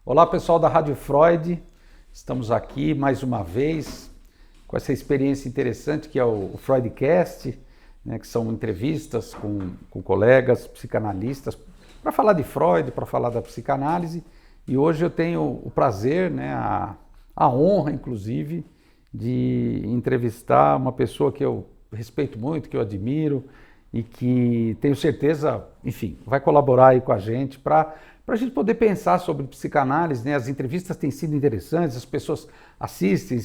Olá, pessoal da Rádio Freud. Estamos aqui mais uma vez com essa experiência interessante que é o Freudcast, né, que são entrevistas com colegas psicanalistas para falar de Freud, para falar da psicanálise. E hoje eu tenho o prazer, né, a honra, inclusive, de entrevistar uma pessoa que eu respeito muito, que eu admiro e que tenho certeza, enfim, vai colaborar aí com a gente para a gente poder pensar sobre psicanálise, né? As entrevistas têm sido interessantes, as pessoas assistem,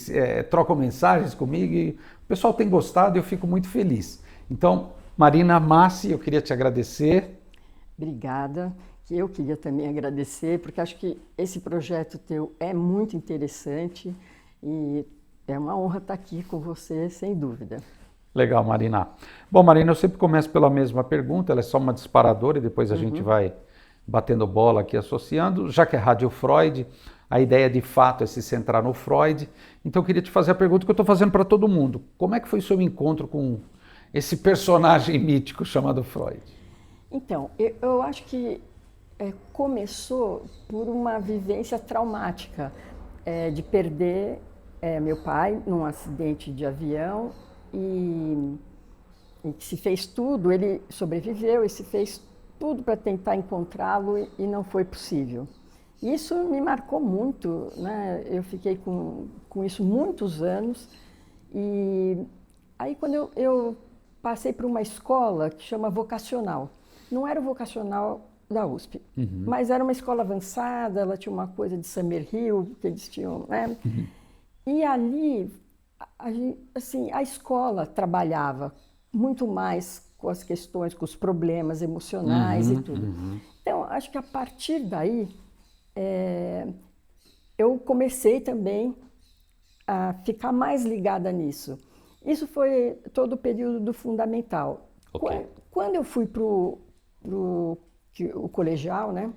trocam mensagens comigo e o pessoal tem gostado e eu fico muito feliz. Então, Marina Massi, eu queria te agradecer. Obrigada. Eu queria também agradecer, porque acho que esse projeto teu é muito interessante e é uma honra estar aqui com você, sem dúvida. Legal, Marina. Bom, Marina, eu sempre começo pela mesma pergunta, ela é só uma disparadora e depois a gente vai batendo bola aqui, associando. Já que é Rádio Freud, a ideia de fato é se centrar no Freud. Então eu queria te fazer a pergunta que eu estou fazendo para todo mundo. Como é que foi o seu encontro com esse personagem mítico chamado Freud? Então, eu acho que começou por uma vivência traumática, de perder meu pai num acidente de avião e que se fez tudo, ele sobreviveu e se fez tudo para tentar encontrá-lo e não foi possível. Isso me marcou muito, né? Eu fiquei com isso muitos anos e aí quando eu passei por uma escola que chama vocacional, não era o vocacional da USP, mas era uma escola avançada, ela tinha uma coisa de Summerhill, que eles tinham, né? E ali, a escola trabalhava muito mais com as questões, com os problemas emocionais e tudo. Então, acho que a partir daí, eu comecei também a ficar mais ligada nisso. Isso foi todo o período do fundamental. Okay. Quando eu fui para o colegial, né,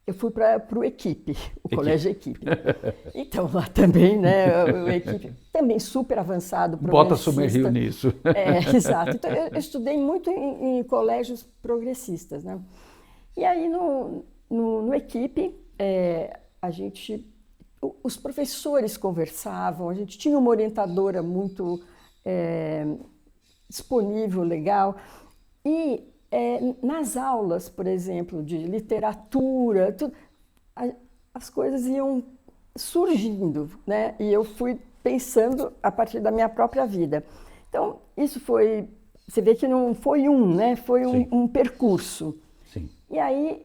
eu fui para o Equipe, o colégio Equipe. Então, lá também, né, o Equipe também super avançado, Bota progressista. Summerhill nisso. Exato. Então, eu estudei muito em colégios progressistas, né? E aí, no Equipe, os professores conversavam, a gente tinha uma orientadora muito disponível, legal. E nas aulas, por exemplo, de literatura, as coisas iam surgindo, né? E eu fui pensando a partir da minha própria vida. Então, isso foi... Você vê que não foi né? Foi um percurso. Sim. E aí,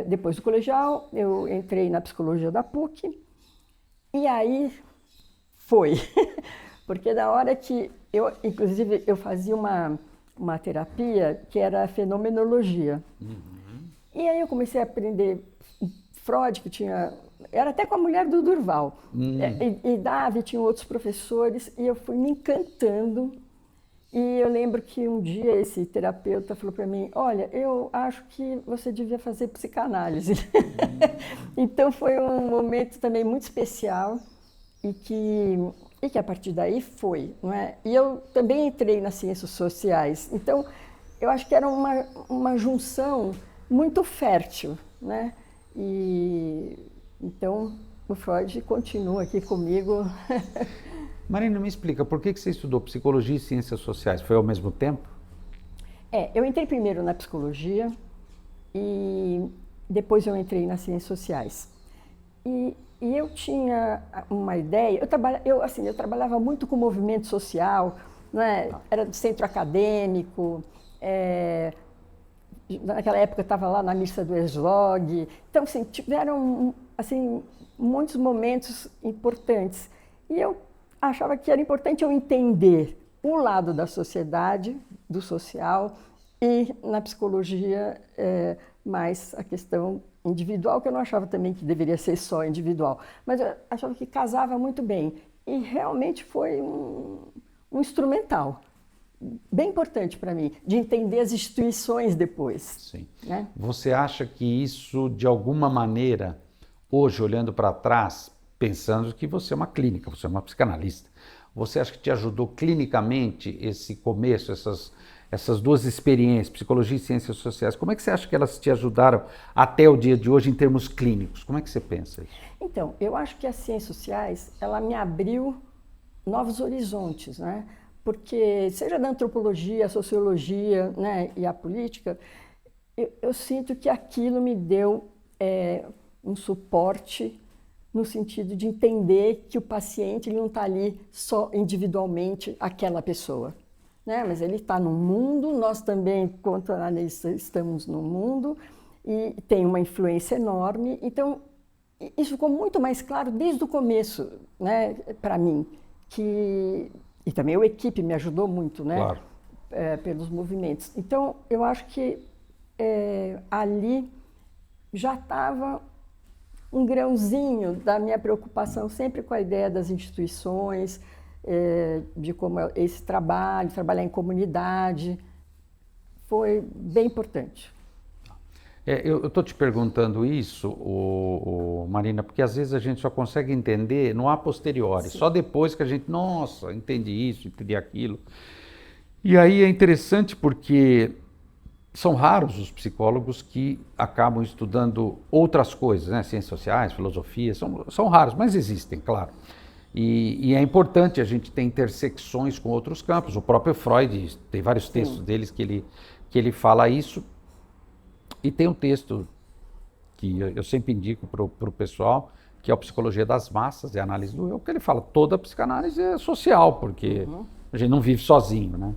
depois do colegial, eu entrei na psicologia da PUC. E aí, foi. Porque na hora que inclusive, eu fazia uma terapia que era a fenomenologia. E aí eu comecei a aprender Freud, que era até com a mulher do Durval. E Davi, tinha outros professores, e eu fui me encantando. E eu lembro que um dia esse terapeuta falou para mim, olha, eu acho que você devia fazer psicanálise. Então foi um momento também muito especial e que a partir daí foi, não é? E eu também entrei nas ciências sociais, então eu acho que era uma junção muito fértil, né? E então o Freud continua aqui comigo. Marina, me explica, por que você estudou psicologia e ciências sociais? Foi ao mesmo tempo? Eu entrei primeiro na psicologia e depois eu entrei nas ciências sociais. E eu tinha uma ideia, eu trabalhava muito com movimento social, né? Era do centro acadêmico, naquela época eu estava lá na missa do Eslog, então assim, tiveram assim, muitos momentos importantes. E eu achava que era importante eu entender o lado da sociedade, do social, e na psicologia mais a questão individual, que eu não achava também que deveria ser só individual, mas eu achava que casava muito bem. E realmente foi um instrumental bem importante para mim, de entender as instituições depois. Sim. Né? Você acha que isso, de alguma maneira, hoje, olhando para trás, pensando que você é uma clínica, você é uma psicanalista, você acha que te ajudou clinicamente esse começo, essas duas experiências, psicologia e ciências sociais, como é que você acha que elas te ajudaram até o dia de hoje em termos clínicos? Como é que você pensa isso? Então, eu acho que as ciências sociais, ela me abriu novos horizontes, né? Porque seja da antropologia, a sociologia, né, e a política, eu sinto que aquilo me deu um suporte no sentido de entender que o paciente ele não está ali só individualmente aquela pessoa, né? Mas ele está no mundo, nós também, enquanto analistas, estamos no mundo e tem uma influência enorme. Então, isso ficou muito mais claro desde o começo, né, para mim, e também a equipe me ajudou muito, né, Claro. pelos movimentos. Então, eu acho que ali já estava um grãozinho da minha preocupação sempre com a ideia das instituições, de como esse trabalho, trabalhar em comunidade, foi bem importante. Eu estou te perguntando isso, Marina, porque às vezes a gente só consegue entender no a posteriori, só depois que a gente, nossa, entendi isso, entendi aquilo. E aí é interessante porque são raros os psicólogos que acabam estudando outras coisas, né? Ciências sociais, filosofia, são raros, mas existem, claro. E é importante a gente ter intersecções com outros campos. O próprio Freud tem vários textos deles que ele fala isso. E tem um texto que eu sempre indico para o pessoal, que é a Psicologia das Massas, e a Análise do Eu, que ele fala toda a psicanálise é social, porque a gente não vive sozinho, né?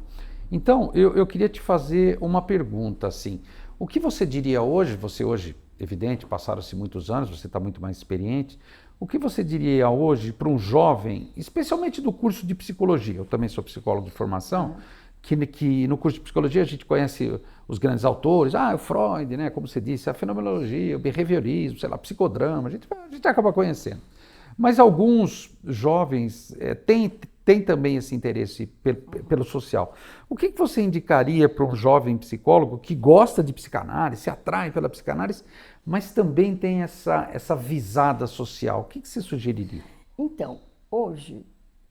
Então, eu queria te fazer uma pergunta, assim, o que você diria hoje, você hoje, evidente, passaram-se muitos anos, você está muito mais experiente, o que você diria hoje para um jovem, especialmente do curso de psicologia, eu também sou psicólogo de formação, que no curso de psicologia a gente conhece os grandes autores, o Freud, né, como você disse, a fenomenologia, o behaviorismo, sei lá, psicodrama, a gente acaba conhecendo. Mas alguns jovens têm também esse interesse pelo social. O que você indicaria para um jovem psicólogo que gosta de psicanálise, se atrai pela psicanálise, mas também tem essa visada social? O que você sugeriria? Então, hoje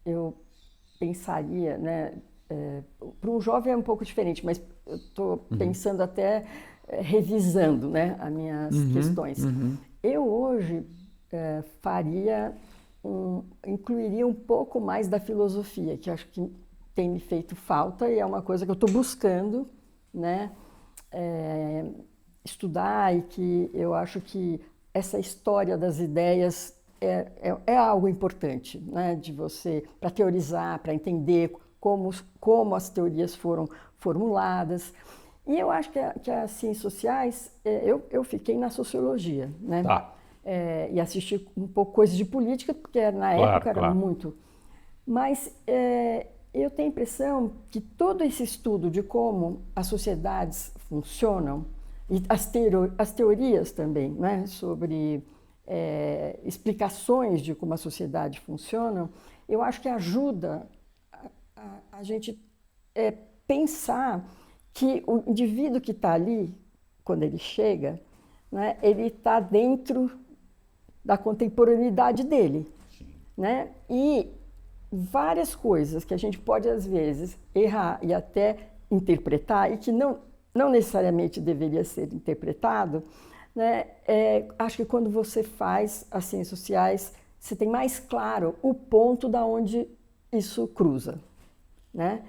eu pensaria, né, para um jovem é um pouco diferente, mas eu estou pensando até revisando, né, as minhas questões. Eu hoje incluiria um pouco mais da filosofia, que acho que tem me feito falta e é uma coisa que eu estou buscando, né, estudar, e que eu acho que essa história das ideias é algo importante, né, de você, para teorizar, para entender como as teorias foram formuladas. E eu acho que as ciências sociais, eu fiquei na sociologia, né? Tá. E assisti um pouco coisa de política, porque na época era muito. Mas eu tenho a impressão que todo esse estudo de como as sociedades funcionam, e as teorias também, né, sobre explicações de como a sociedade funciona, eu acho que ajuda a gente pensar que o indivíduo que está ali, quando ele chega, né, ele está dentro da contemporaneidade dele, né? E várias coisas que a gente pode, às vezes, errar e até interpretar, e que não necessariamente deveria ser interpretado, né? Acho que quando você faz as ciências sociais, você tem mais claro o ponto da onde isso cruza, né?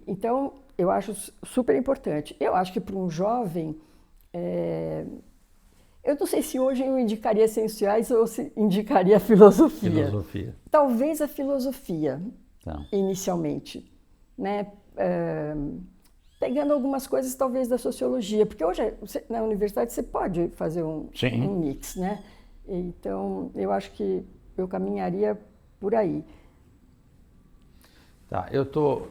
Então, eu acho super importante. Eu acho que para um jovem, eu não sei se hoje eu indicaria ciências sociais ou se indicaria a filosofia. Filosofia. Talvez a filosofia, Tá. inicialmente, né? Pegando algumas coisas talvez da sociologia, porque hoje na universidade você pode fazer um mix, né? Então, eu acho que eu caminharia por aí. Tá, eu tô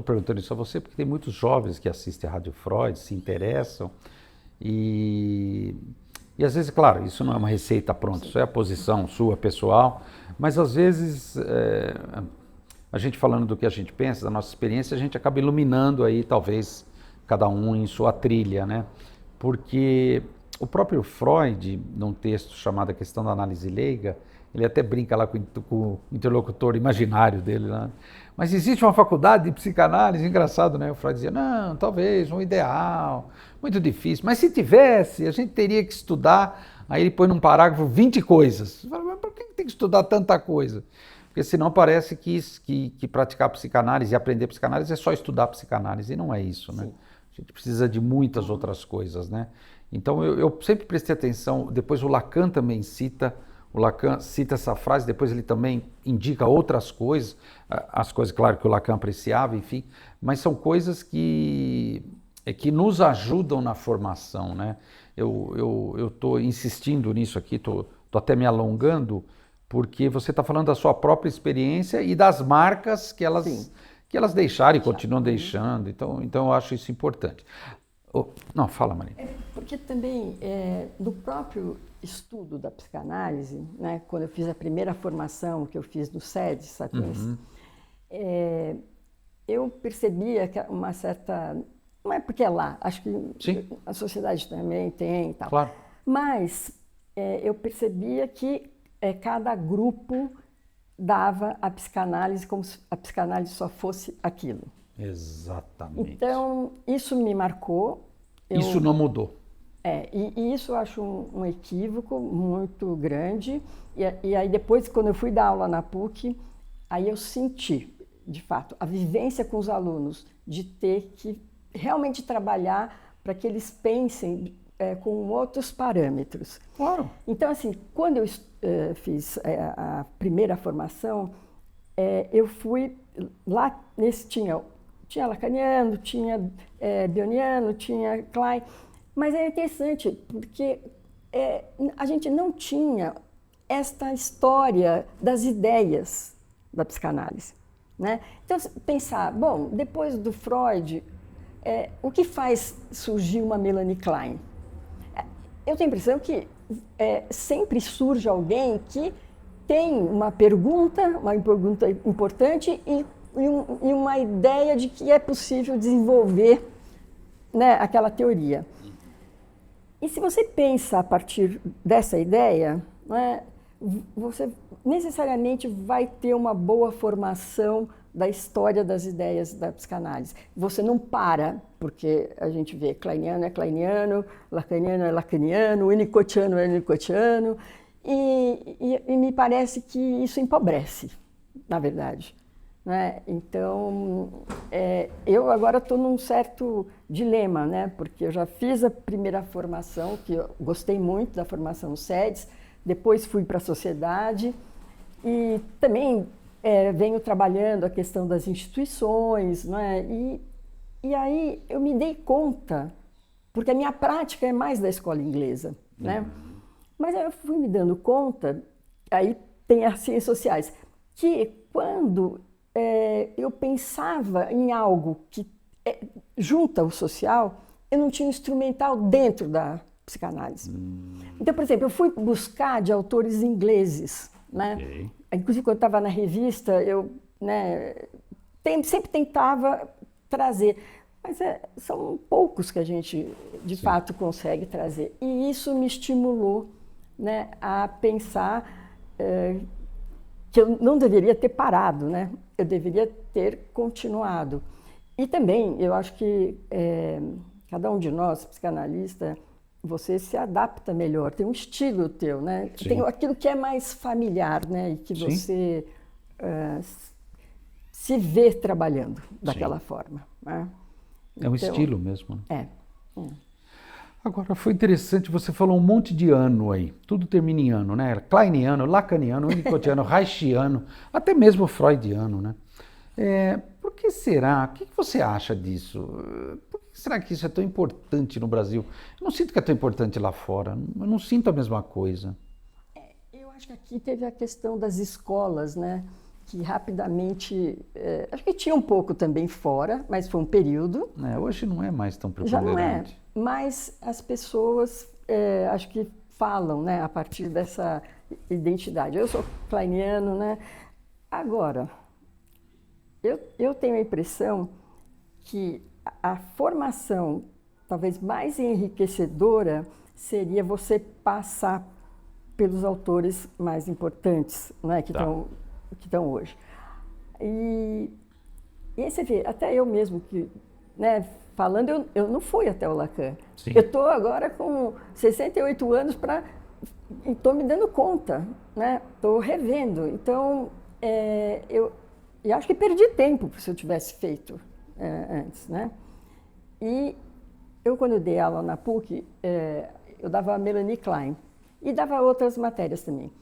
perguntando isso a você porque tem muitos jovens que assistem a Rádio Freud, se interessam e às vezes, claro, isso não é uma receita pronta, isso é a posição sua, pessoal, mas às vezes a gente falando do que a gente pensa, da nossa experiência, a gente acaba iluminando aí talvez cada um em sua trilha, né? Porque O próprio Freud, num texto chamado A Questão da Análise Leiga, ele até brinca lá com o interlocutor imaginário dele lá. Mas existe uma faculdade de psicanálise, engraçado, né? O Freud dizia, não, talvez, um ideal, muito difícil. Mas se tivesse, a gente teria que estudar. Aí ele põe num parágrafo 20 coisas. Mas por que tem que estudar tanta coisa? Porque senão parece que praticar psicanálise e aprender psicanálise é só estudar psicanálise. E não é isso, né? Sim. A gente precisa de muitas outras coisas, né? Então eu sempre prestei atenção. Depois o Lacan também cita. O Lacan cita essa frase, depois ele também indica outras coisas, as coisas, claro, que o Lacan apreciava, enfim, mas são coisas que nos ajudam na formação, né? Eu estou insistindo nisso aqui, estou até me alongando, porque você está falando da sua própria experiência e das marcas que elas deixaram e continuam deixando, então eu acho isso importante. Não, fala, Maria. Porque também, no próprio estudo da psicanálise, né, quando eu fiz a primeira formação que eu fiz no SEDES, Sapiens, eu percebia que uma certa... Não é porque é lá, acho que sim, a sociedade também tem e tal. Claro. Mas eu percebia que cada grupo dava a psicanálise como se a psicanálise só fosse aquilo. Exatamente. Então, isso me marcou. Isso não mudou. E isso eu acho um equívoco muito grande. E aí depois, quando eu fui dar aula na PUC, aí eu senti, de fato, a vivência com os alunos de ter que realmente trabalhar para que eles pensem com outros parâmetros. Claro. Então, assim, quando eu fiz a primeira formação, eu fui lá, tinha lacaniano, tinha bioniano, tinha Klein, mas é interessante porque a gente não tinha esta história das ideias da psicanálise, né? Então, pensar, bom, depois do Freud, o que faz surgir uma Melanie Klein? Eu tenho a impressão que sempre surge alguém que tem uma pergunta importante e uma ideia de que é possível desenvolver, né, aquela teoria. E se você pensa a partir dessa ideia, né, você necessariamente vai ter uma boa formação da história das ideias da psicanálise. Você não para, porque a gente vê kleiniano é kleiniano, lacaniano é lacaniano, winnicottiano é winnicottiano, e me parece que isso empobrece, na verdade. Né? Então, eu agora estou num certo dilema, né? Porque eu já fiz a primeira formação, que eu gostei muito da formação SEDES, depois fui para a sociedade e também venho trabalhando a questão das instituições, né? E aí eu me dei conta, porque a minha prática é mais da escola inglesa, né? Mas eu fui me dando conta, aí tem as ciências sociais, que quando eu pensava em algo que junta o social, eu não tinha um instrumental dentro da psicanálise. Então, por exemplo, eu fui buscar de autores ingleses, né? Okay. Inclusive, quando eu estava na revista, eu sempre tentava trazer, mas são poucos que a gente, de Sim. fato, consegue trazer. E isso me estimulou, né, a pensar que eu não deveria ter parado, né? Eu deveria ter continuado. E também, eu acho que cada um de nós, psicanalista, você se adapta melhor, tem um estilo teu, né? Sim. Tem aquilo que é mais familiar, né? E que Sim. você se vê trabalhando daquela Sim. forma. Né? É um estilo mesmo. É. Agora, foi interessante, você falou um monte de ano aí, tudo termina em ano, né? Kleiniano, lacaniano, winnicottiano, reichiano, até mesmo freudiano, né? Por que será? O que você acha disso? Por que será que isso é tão importante no Brasil? Eu não sinto que é tão importante lá fora, eu não sinto a mesma coisa. Eu acho que aqui teve a questão das escolas, né? Que rapidamente, acho que tinha um pouco também fora, mas foi um período. Hoje não é mais tão preponderante. Já não é, mas as pessoas acho que falam, né, a partir dessa identidade. Eu sou kleiniano, né? Agora, eu tenho a impressão que a formação talvez mais enriquecedora seria você passar pelos autores mais importantes, né, que estão hoje. E aí você vê, até eu mesmo, que, né, falando, eu não fui até o Lacan. Sim. Eu estou agora com 68 anos e estou me dando conta, né? Estou revendo. Então, eu acho que perdi tempo se eu tivesse feito antes, né? E eu, quando eu dei aula na PUC, eu dava a Melanie Klein e dava outras matérias também.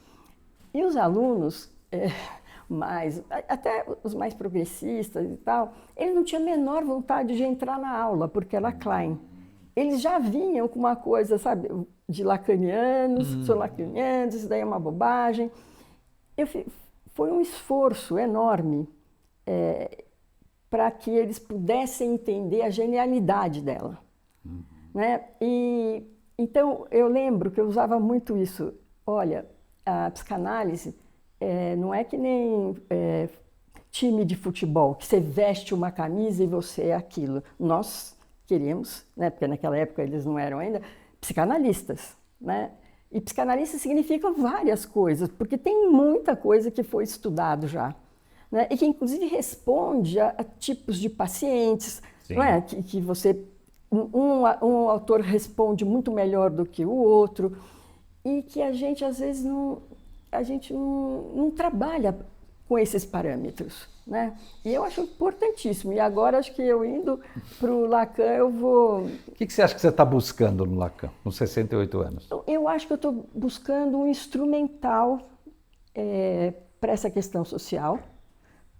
E os alunos, até os mais progressistas e tal, eles não tinham a menor vontade de entrar na aula, porque era Klein. Eles já vinham com uma coisa, sabe, de lacanianos, são lacanianos, isso daí é uma bobagem. Foi um esforço enorme para que eles pudessem entender a genialidade dela. Né? E, então, eu lembro que eu usava muito isso. Olha, a psicanálise não é que nem time de futebol, que você veste uma camisa e você é aquilo. Nós queríamos, né, porque naquela época eles não eram ainda, psicanalistas. Né? E psicanalista significa várias coisas, porque tem muita coisa que foi estudado já. Né? E que, inclusive, responde a tipos de pacientes, não é? Que você... Um autor responde muito melhor do que o outro, e que a gente, às vezes, não trabalha com esses parâmetros. Né? E eu acho importantíssimo. E agora, acho que eu indo para o Lacan, eu vou... O que você acha que você está buscando no Lacan, com 68 anos? Eu acho que eu estou buscando um instrumental para essa questão social,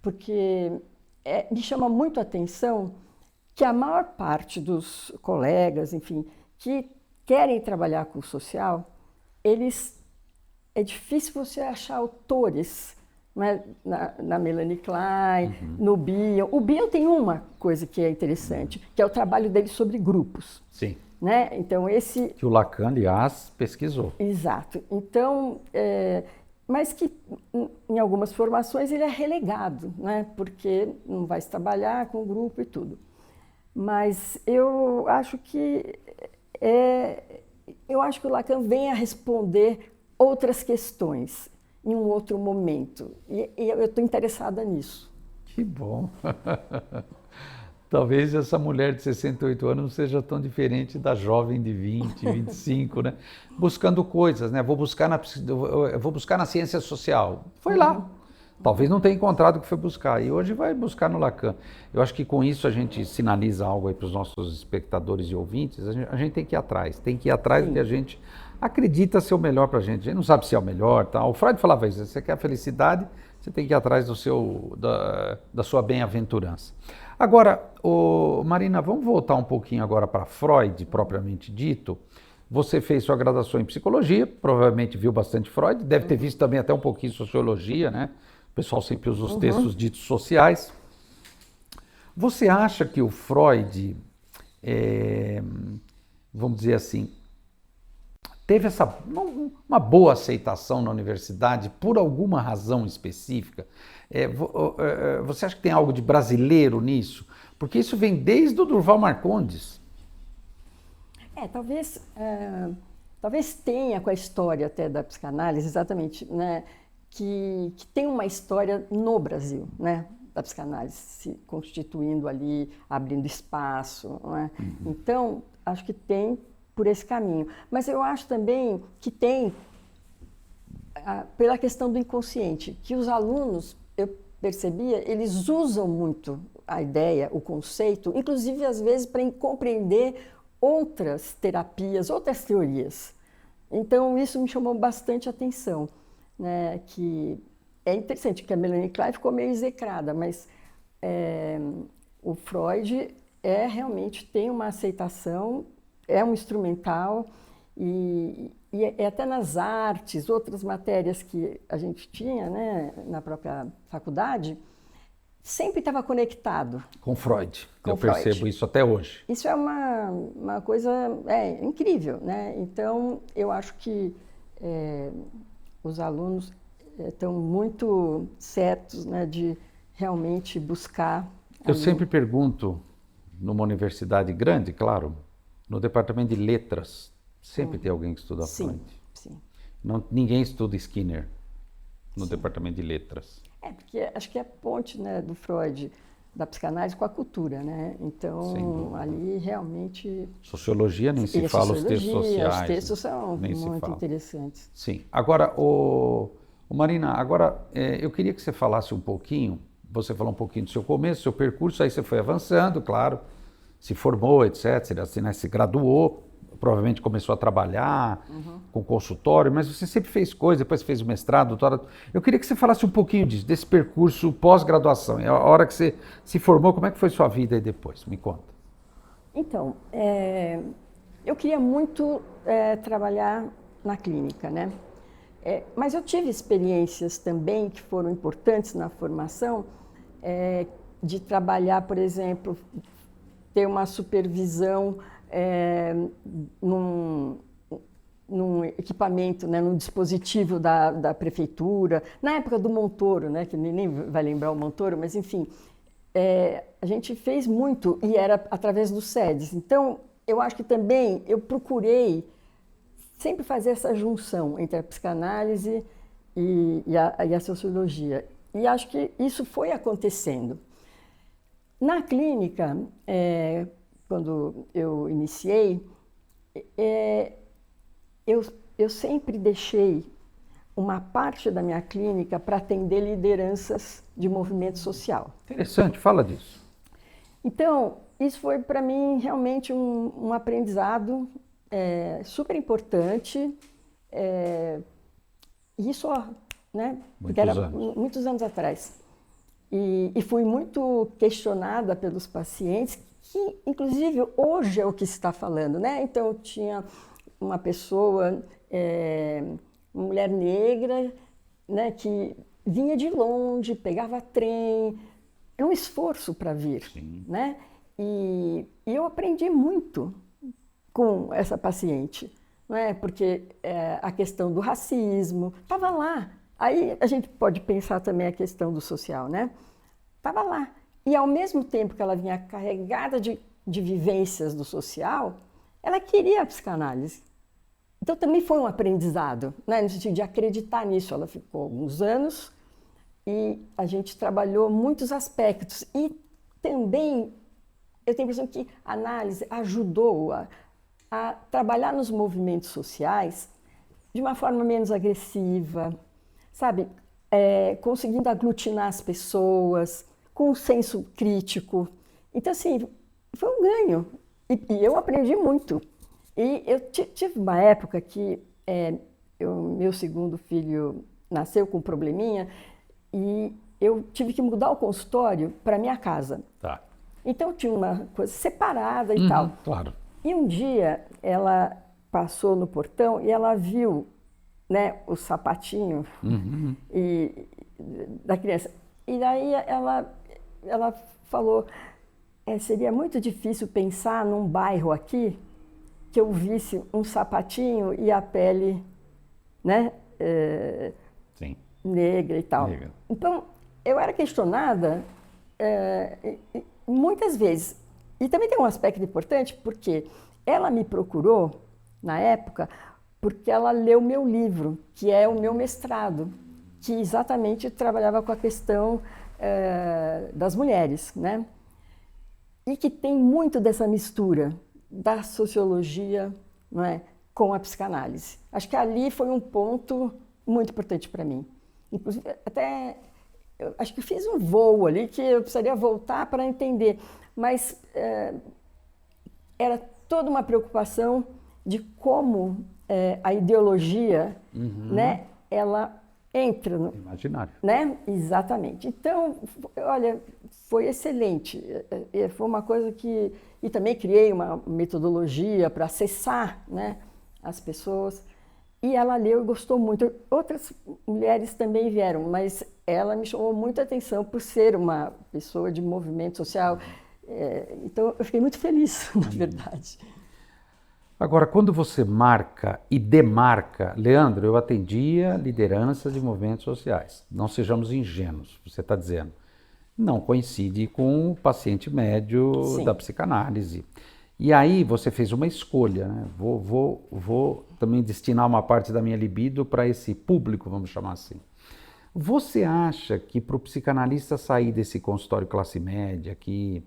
porque me chama muito a atenção que a maior parte dos colegas, enfim, que querem trabalhar com o social, é difícil você achar autores, né, na Melanie Klein, no Bion. O Bion tem uma coisa que é interessante, que é o trabalho dele sobre grupos. Sim. Né? Então, que o Lacan, aliás, pesquisou. Exato. Então, mas que em algumas formações ele é relegado, né? Porque não vai se trabalhar com o grupo e tudo. Mas eu acho que o Lacan vem a responder outras questões em um outro momento. E eu estou interessada nisso. Que bom! Talvez essa mulher de 68 anos não seja tão diferente da jovem de 20, 25, né? Buscando coisas, né? Vou buscar na ciência social. Foi lá. Talvez não tenha encontrado o que foi buscar. E hoje vai buscar no Lacan. Eu acho que com isso a gente sinaliza algo aí para os nossos espectadores e ouvintes. A gente tem que ir atrás. Tem que ir atrás do que a gente acredita ser o melhor para a gente. A gente não sabe se é o melhor. Tá? O Freud falava isso. Você quer a felicidade, você tem que ir atrás da sua bem-aventurança. Agora, Marina, vamos voltar um pouquinho agora para Freud, propriamente dito. Você fez sua graduação em psicologia, provavelmente viu bastante Freud, deve ter visto também até um pouquinho de sociologia, né? O pessoal sempre usa os textos ditos sociais. Você acha que o Freud, vamos dizer assim, teve uma boa aceitação na universidade por alguma razão específica? Você acha que tem algo de brasileiro nisso? Porque isso vem desde o Durval Marcondes. Talvez tenha com a história até da psicanálise, exatamente, né, que tem uma história no Brasil, né, da psicanálise se constituindo ali, abrindo espaço. Né? Então, acho que tem por esse caminho. Mas eu acho também que tem pela questão do inconsciente, que os alunos, eu percebia, eles usam muito a ideia, o conceito, inclusive às vezes para compreender outras terapias, outras teorias. Então isso me chamou bastante atenção, né? Que é interessante que a Melanie Klein ficou meio execrada, mas o Freud realmente tem uma aceitação, é um instrumental e até nas artes, outras matérias que a gente tinha, né, na própria faculdade, sempre estava conectado. Com Freud. Eu percebo isso até hoje. Isso é uma coisa incrível, né? Então, eu acho que os alunos estão muito certos, né, de realmente buscar... Eu sempre pergunto, numa universidade grande, claro, no departamento de letras, Sempre tem alguém que estuda Freud. Sim. Não, ninguém estuda Skinner no departamento de letras. Porque acho que é a ponte, né, do Freud, da psicanálise com a cultura, né? Então, ali realmente... Sociologia nem se fala, os textos sociais. Os textos são nem muito interessantes. Sim. Agora, Marina, eu queria que você falasse um pouquinho, você falou um pouquinho do seu começo, do seu percurso, aí você foi avançando, claro, se formou, etc., se graduou, provavelmente começou a trabalhar com consultório, mas você sempre fez coisa, depois fez o mestrado, doutorado. Eu queria que você falasse um pouquinho desse percurso pós-graduação. A hora que você se formou, como é que foi sua vida aí depois? Me conta. Então, eu queria muito trabalhar na clínica, né? Mas eu tive experiências também que foram importantes na formação, de trabalhar, por exemplo, ter uma supervisão num equipamento, né, num dispositivo da prefeitura, na época do Montoro, né, que nem vai lembrar o Montoro, mas enfim, a gente fez muito e era através dos SEDES. Então, eu acho que também eu procurei sempre fazer essa junção entre a psicanálise e a sociologia. E acho que isso foi acontecendo. Na clínica, quando eu iniciei, eu sempre deixei uma parte da minha clínica para atender lideranças de movimento social. Interessante, fala disso. Então, isso foi para mim realmente um aprendizado super importante. Isso, né? Porque era muitos anos atrás. E fui muito questionada pelos pacientes, que inclusive hoje é o que se está falando, né? Então, tinha uma pessoa, uma mulher negra, né, que vinha de longe, pegava trem, era um esforço para vir, né? E eu aprendi muito com essa paciente, não é? Porque a questão do racismo estava lá. Aí a gente pode pensar também a questão do social, né? Estava lá. E ao mesmo tempo que ela vinha carregada de vivências do social, ela queria a psicanálise. Então também foi um aprendizado, né? No sentido de acreditar nisso. Ela ficou alguns anos e a gente trabalhou muitos aspectos. E também eu tenho a impressão que a análise ajudou a trabalhar nos movimentos sociais de uma forma menos agressiva, sabe? Conseguindo aglutinar as pessoas, com um senso crítico. Então, assim, foi um ganho. E eu aprendi muito. E eu tive uma época que meu segundo filho nasceu com um probleminha e eu tive que mudar o consultório para minha casa. Tá. Então, tinha uma coisa separada e tal. Claro. E um dia, ela passou no portão e ela viu, né, o sapatinho da criança. E daí ela falou, seria muito difícil pensar num bairro aqui que eu visse um sapatinho e a pele, né, negra e tal. Negra. Então, eu era questionada muitas vezes. E também tem um aspecto importante, porque ela me procurou, na época, porque ela leu meu livro, que é o meu mestrado, que exatamente trabalhava com a questão das mulheres, né? E que tem muito dessa mistura da sociologia, não é, com a psicanálise. Acho que ali foi um ponto muito importante para mim. Inclusive, até eu acho que fiz um voo ali que eu precisaria voltar para entender, mas era toda uma preocupação de como a ideologia, né, ela entra no imaginário, né? Exatamente. Então, olha, foi excelente. Foi uma coisa que e também criei uma metodologia para acessar, né, as pessoas. E ela leu e gostou muito. Outras mulheres também vieram, mas ela me chamou muita atenção por ser uma pessoa de movimento social. Então, eu fiquei muito feliz, na verdade. Agora, quando você marca e demarca, Leandro, eu atendia lideranças de movimentos sociais. Não sejamos ingênuos, você está dizendo. Não coincide com o paciente médio da psicanálise. E aí você fez uma escolha, né? Vou também destinar uma parte da minha libido para esse público, vamos chamar assim. Você acha que para o psicanalista sair desse consultório classe média, que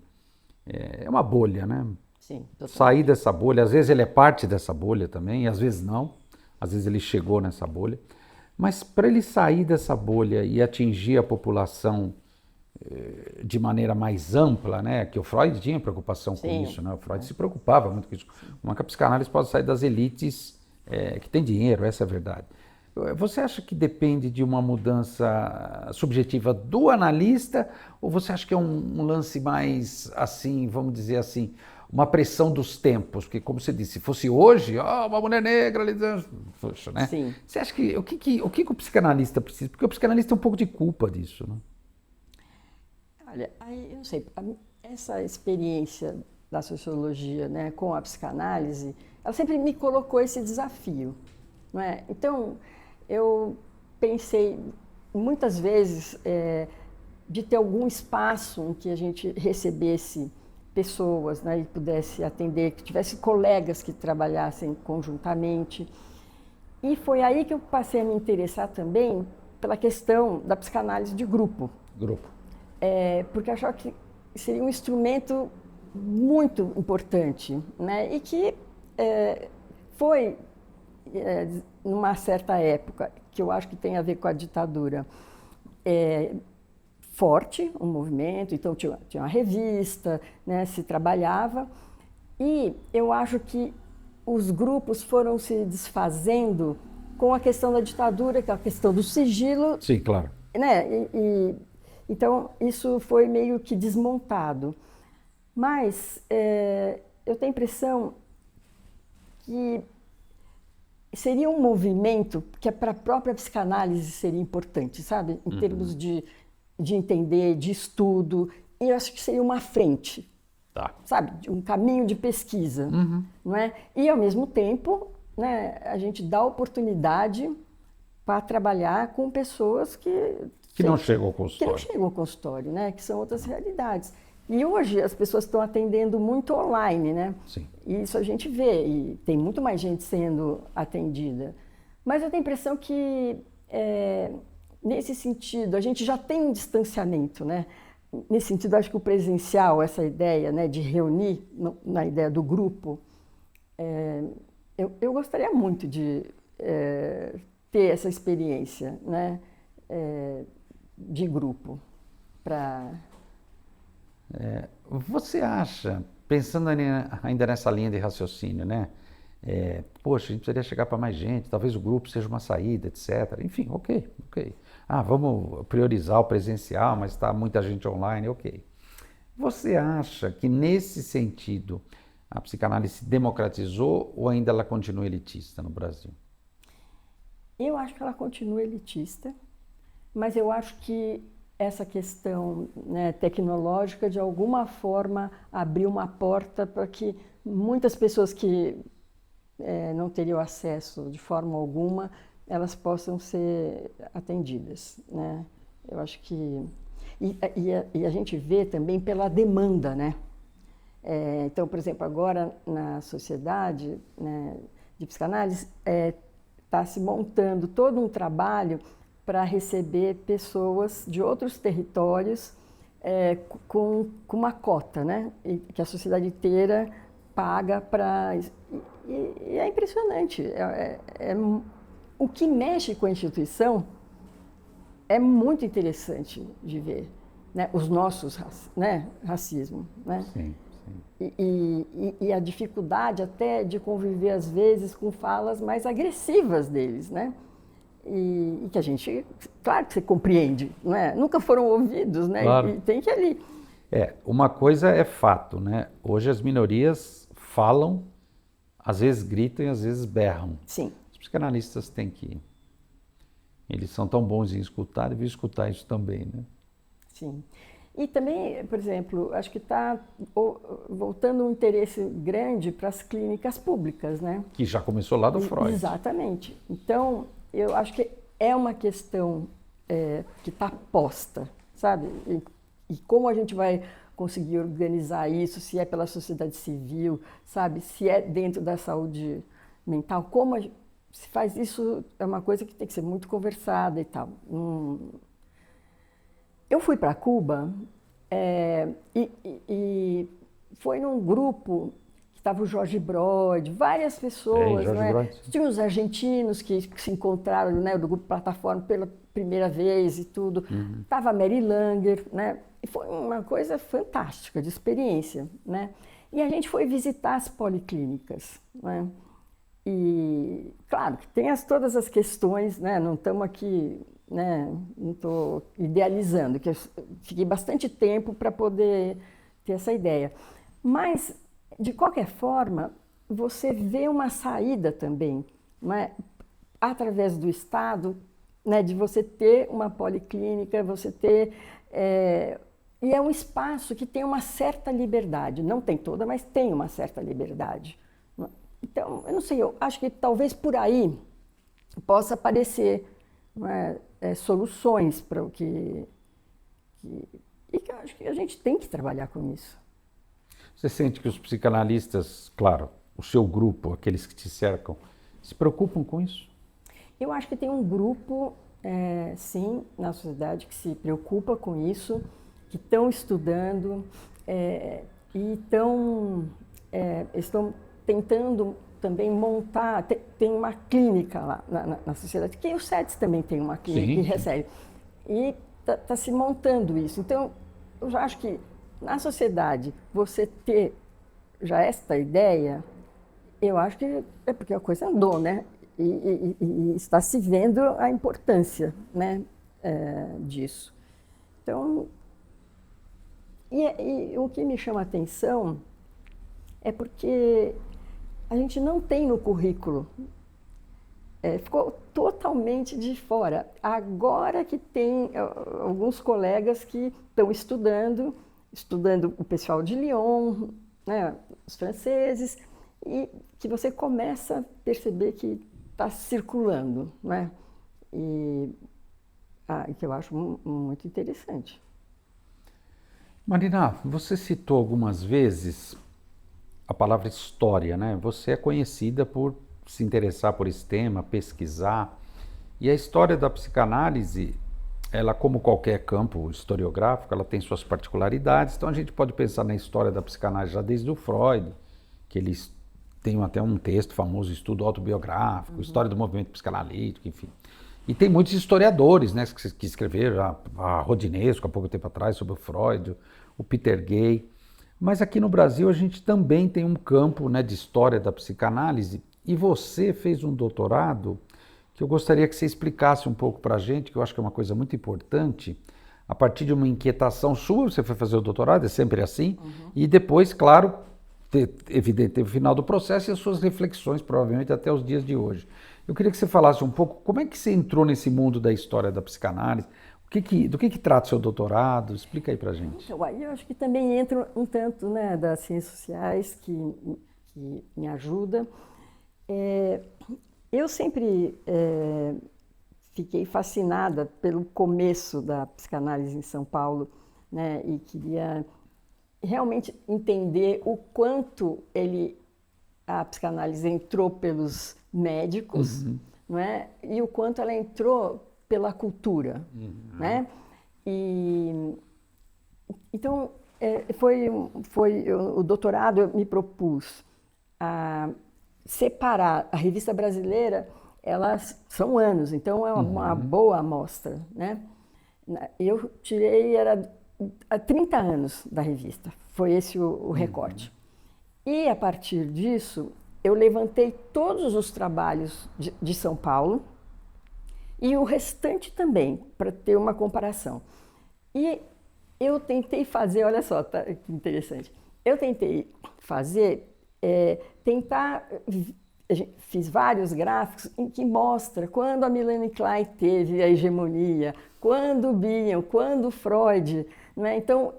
é uma bolha, né? Sim, totalmente. Sair dessa bolha, às vezes ele é parte dessa bolha também, e às vezes não, às vezes ele chegou nessa bolha, mas para ele sair dessa bolha e atingir a população de maneira mais ampla, né? Que o Freud tinha preocupação com isso, né? O Freud se preocupava muito com isso. Como é que a psicanálise pode sair das elites que têm dinheiro, essa é a verdade. Você acha que depende de uma mudança subjetiva do analista ou você acha que é um lance mais assim, vamos dizer assim, uma pressão dos tempos? Porque como você disse, se fosse hoje, uma mulher negra ali, poxa, né? Sim. Você acha que o que o psicanalista precisa? Porque o psicanalista tem um pouco de culpa disso, né? Olha, aí eu não sei, essa experiência da sociologia, né, com a psicanálise, ela sempre me colocou esse desafio, não é? Então, eu pensei muitas vezes de ter algum espaço em que a gente recebesse pessoas, né, e pudesse atender, que tivesse colegas que trabalhassem conjuntamente. E foi aí que eu passei a me interessar também pela questão da psicanálise de grupo. Porque eu achava que seria um instrumento muito importante, né? E que foi, numa certa época, que eu acho que tem a ver com a ditadura, forte, um movimento, então tinha uma revista, né? Se trabalhava, e eu acho que os grupos foram se desfazendo com a questão da ditadura, que é a questão do sigilo. Sim, claro. Né? Então, isso foi meio que desmontado. Mas eu tenho a impressão que seria um movimento que para a própria psicanálise seria importante, sabe? Em termos de entender, de estudo. E eu acho que seria uma frente, sabe? Um caminho de pesquisa, não é? E, ao mesmo tempo, né, a gente dá oportunidade para trabalhar com pessoas que não chegam ao consultório. Que não chegam ao consultório, né? Que são outras realidades. E hoje as pessoas estão atendendo muito online, né? Sim. E isso a gente vê, e tem muito mais gente sendo atendida. Mas eu tenho a impressão que, nesse sentido, a gente já tem um distanciamento, né? Nesse sentido, acho que o presencial, essa ideia, né, de reunir, na ideia do grupo, eu gostaria muito de ter essa experiência, né? De grupo para... Você acha, pensando ainda nessa linha de raciocínio, né? Poxa, a gente precisaria chegar para mais gente, talvez o grupo seja uma saída, etc. Enfim, ok. Vamos priorizar o presencial, mas está muita gente online, ok. Você acha que nesse sentido a psicanálise se democratizou ou ainda ela continua elitista no Brasil? Eu acho que ela continua elitista, mas eu acho que essa questão, né, tecnológica, de alguma forma, abriu uma porta para que muitas pessoas que não teriam acesso de forma alguma, elas possam ser atendidas, né? Eu acho que... E a gente vê também pela demanda, né? Então, por exemplo, agora na sociedade, né, de psicanálise, está se montando todo um trabalho para receber pessoas de outros territórios com uma cota, né? E que a sociedade inteira paga para... E é impressionante. O que mexe com a instituição é muito interessante de ver, né? Os nossos racismo, né? Sim. E a dificuldade até de conviver, às vezes, com falas mais agressivas deles, né? E que a gente, claro que você compreende, não é? Nunca foram ouvidos, né? Claro. E tem que ali... Uma coisa é fato, né? Hoje as minorias falam, às vezes gritam e às vezes berram. Sim. Os psicanalistas têm que... Eles são tão bons em escutar, deviam escutar isso também, né? Sim. E também, por exemplo, acho que está voltando um interesse grande para as clínicas públicas, né? Que já começou lá do Freud. Exatamente. Então, eu acho que é uma questão que está posta, sabe? E como a gente vai conseguir organizar isso, se é pela sociedade civil, sabe? Se é dentro da saúde mental, como se faz isso, é uma coisa que tem que ser muito conversada e tal. Eu fui para Cuba e foi num grupo que estava o Jorge Brod, várias pessoas, Jorge né? Brod. Tinha os argentinos que se encontraram, né, do grupo Plataforma pela primeira vez e tudo. Estava a Mary Langer, né? E foi uma coisa fantástica de experiência, né? E a gente foi visitar as policlínicas, né? E, claro, que tem todas as questões, né? Não estamos aqui, né? Não estou idealizando, que eu fiquei bastante tempo para poder ter essa ideia. Mas, de qualquer forma, você vê uma saída também, né? Através do Estado, né? De você ter uma policlínica, você ter... e é um espaço que tem uma certa liberdade, não tem toda, mas tem uma certa liberdade. Então, eu não sei, eu acho que talvez por aí possa aparecer, né, soluções para o que eu acho que a gente tem que trabalhar com isso. Você sente que os psicanalistas, claro, o seu grupo, aqueles que te cercam, se preocupam com isso? Eu acho que tem um grupo, sim, na sociedade que se preocupa com isso, que estão estudando e estão tentando também montar, tem uma clínica lá na sociedade, que o SEDES também tem uma clínica Sim, que recebe. E está se montando isso. Então, eu já acho que na sociedade, você ter já esta ideia, eu acho que é porque a coisa andou, né? E está se vendo a importância, né, disso. Então, e o que me chama a atenção é porque a gente não tem no currículo, ficou totalmente de fora. Agora que tem alguns colegas que estão estudando o pessoal de Lyon, né, os franceses, e que você começa a perceber que está circulando, né? E que eu acho muito interessante. Marina, você citou algumas vezes a palavra história, né? Você é conhecida por se interessar por esse tema, pesquisar. E a história da psicanálise, ela, como qualquer campo historiográfico, ela tem suas particularidades. Então a gente pode pensar na história da psicanálise já desde o Freud, que eles têm até um texto famoso, estudo autobiográfico, história do movimento psicanalítico, enfim. E tem muitos historiadores, né, que escreveram, a Rodinesco, há pouco tempo atrás, sobre o Freud, o Peter Gay. Mas aqui no Brasil a gente também tem um campo, né, de história da psicanálise, e você fez um doutorado que eu gostaria que você explicasse um pouco para a gente, que eu acho que é uma coisa muito importante. A partir de uma inquietação sua, você foi fazer o doutorado, é sempre assim, e depois, claro, teve o final do processo e as suas reflexões, provavelmente até os dias de hoje. Eu queria que você falasse um pouco como é que você entrou nesse mundo da história da psicanálise, do que trata o seu doutorado? Explica aí pra gente. Então, aí eu acho que também entra um tanto, né, das ciências sociais que me ajuda. Eu sempre fiquei fascinada pelo começo da psicanálise em São Paulo, né, e queria realmente entender o quanto a psicanálise entrou pelos médicos, não é? E o quanto ela entrou pela cultura, né? E então o doutorado, eu me propus a separar a revista brasileira, elas são anos, então é uma boa amostra, né? Eu tirei, era há 30 anos da revista, foi esse o recorte. E a partir disso, eu levantei todos os trabalhos de São Paulo e o restante também, para ter uma comparação. E eu tentei fazer, olha só, tá, que interessante, eu tentei fazer, fiz vários gráficos em que mostra quando a Melanie Klein teve a hegemonia, quando o Bion, quando o Freud, né? Então,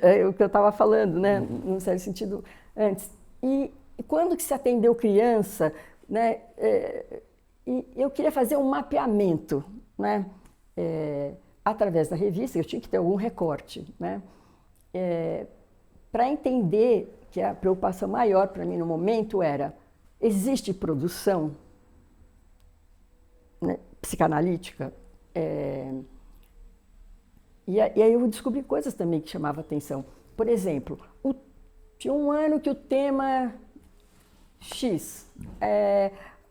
é o que eu estava falando, né? Num certo sentido, antes. E quando que se atendeu criança, né? E eu queria fazer um mapeamento, né? Através da revista, eu tinha que ter algum recorte, né? para entender que a preocupação maior para mim no momento era: existe produção, né, psicanalítica? E aí eu descobri coisas também que chamavam atenção. Por exemplo, tinha um ano que o tema X.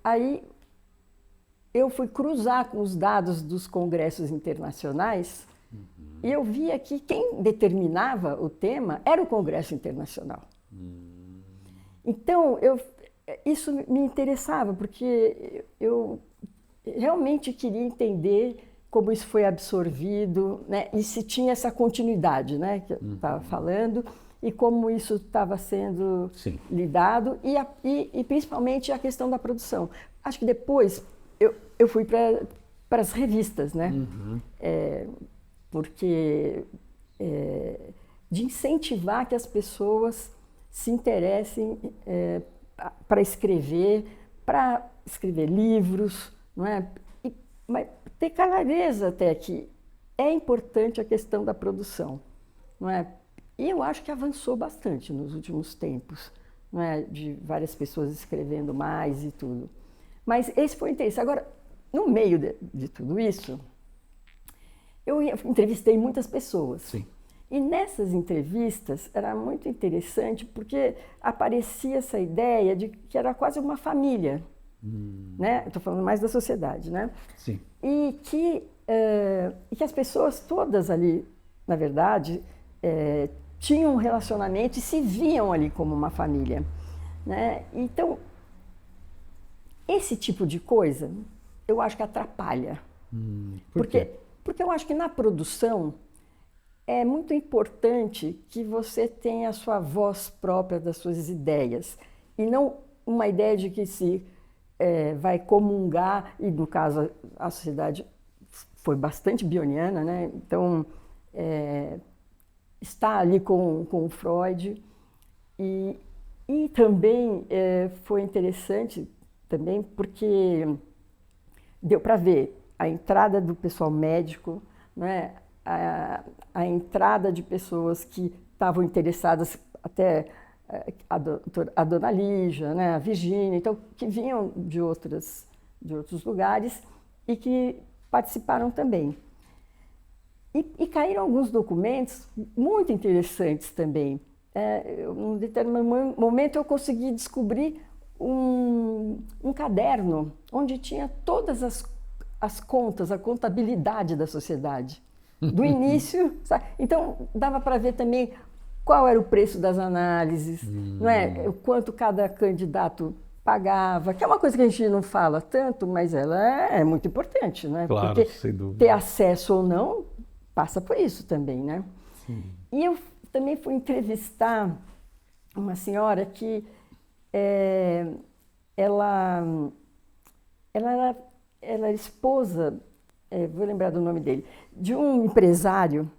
Aí eu fui cruzar com os dados dos congressos internacionais e eu via que quem determinava o tema era o Congresso Internacional. Então, isso me interessava, porque eu realmente queria entender como isso foi absorvido, né? E se tinha essa continuidade, né, que eu estava falando, e como isso estava sendo lidado, e principalmente a questão da produção. Acho que depois eu fui para as revistas, né? Porque de incentivar que as pessoas se interessem para escrever livros, não é? Mas ter clareza até que é importante a questão da produção, não é? E eu acho que avançou bastante nos últimos tempos, não é? De várias pessoas escrevendo mais e tudo. Mas esse foi o interesse. Agora, no meio de tudo isso, eu entrevistei muitas pessoas. Sim. E nessas entrevistas era muito interessante porque aparecia essa ideia de que era quase uma família. Né? Estou falando mais da sociedade, né? Sim. E que as pessoas todas ali, na verdade, tinham um relacionamento e se viam ali como uma família, né? Então, esse tipo de coisa, eu acho que atrapalha. Por quê? Porque eu acho que na produção é muito importante que você tenha a sua voz própria das suas ideias e não uma ideia de que se vai comungar, e no caso a sociedade foi bastante bioniana, né? Então está ali com o Freud e também foi interessante também porque deu para ver a entrada do pessoal médico, né? A entrada de pessoas que estavam interessadas, até a dona Lígia, né? A Virgínia, então, que vinham de outros lugares e que participaram também. E caíram alguns documentos muito interessantes também. Num determinado momento eu consegui descobrir um caderno onde tinha todas as contas, a contabilidade da sociedade, do início, sabe? Então dava para ver também qual era o preço das análises, não é? O quanto cada candidato pagava, que é uma coisa que a gente não fala tanto, mas ela é muito importante, né? Claro, porque sem dúvida. Ter acesso ou não passa por isso também, né? Sim. E eu também fui entrevistar uma senhora que ela era esposa, vou lembrar do nome dele, de um empresário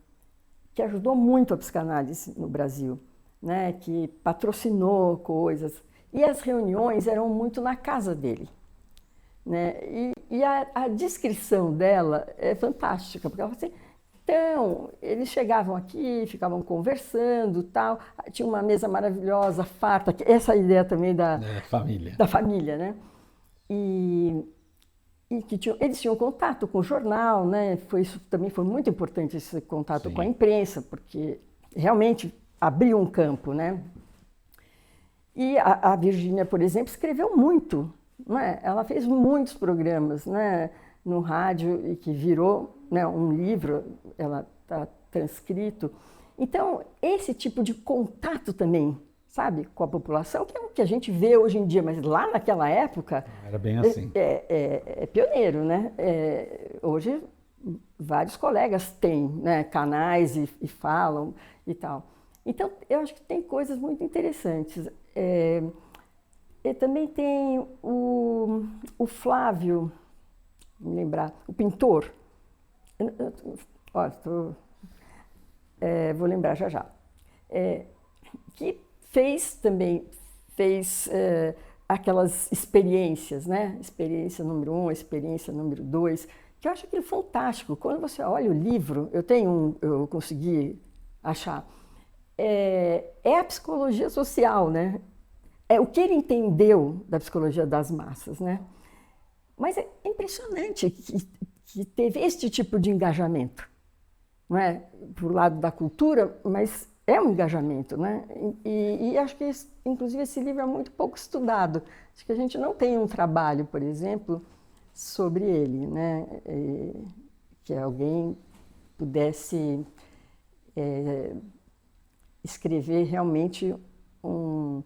que ajudou muito a psicanálise no Brasil, né? Que patrocinou coisas. E as reuniões eram muito na casa dele, né? E a descrição dela é fantástica, porque ela fala assim, então, eles chegavam aqui, ficavam conversando, tal, tinha uma mesa maravilhosa, farta, essa ideia também da família, né? E que eles tinham contato com o jornal, né? Isso também foi muito importante, esse contato com a imprensa, porque realmente abriu um campo, né? E a Virgínia, por exemplo, escreveu muito, não é? Ela fez muitos programas, né, no rádio e que virou, né, um livro, ela está transcrito. Então, esse tipo de contato também, sabe, com a população, que é o que a gente vê hoje em dia, mas lá naquela época... Era bem assim. É pioneiro, né? Hoje, vários colegas têm, né, canais e falam e tal. Então, eu acho que tem coisas muito interessantes. E também tem o Flávio, me lembrar, o pintor. Vou lembrar já. Que fez aquelas experiências, né? Experiência número 1, experiência número 2, que eu acho aquilo fantástico. Quando você olha o livro, eu consegui achar, é a psicologia social, né? É o que ele entendeu da psicologia das massas, né? Mas é impressionante que teve este tipo de engajamento, não é? Por lado da cultura, mas é um engajamento, né? E acho que, inclusive, esse livro é muito pouco estudado. Acho que a gente não tem um trabalho, por exemplo, sobre ele, né? Que alguém pudesse escrever realmente um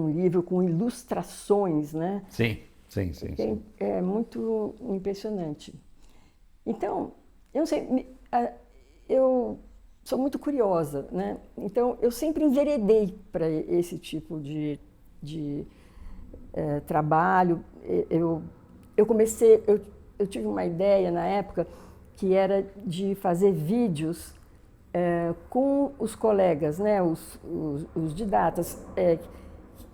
livro com ilustrações, né? Sim, sim, sim, sim. É muito impressionante. Então, eu não sei, eu sou muito curiosa, né? Então, eu sempre enveredei para esse tipo de trabalho. Eu comecei, eu tive uma ideia na época que era de fazer vídeos com os colegas, né? Os didatas,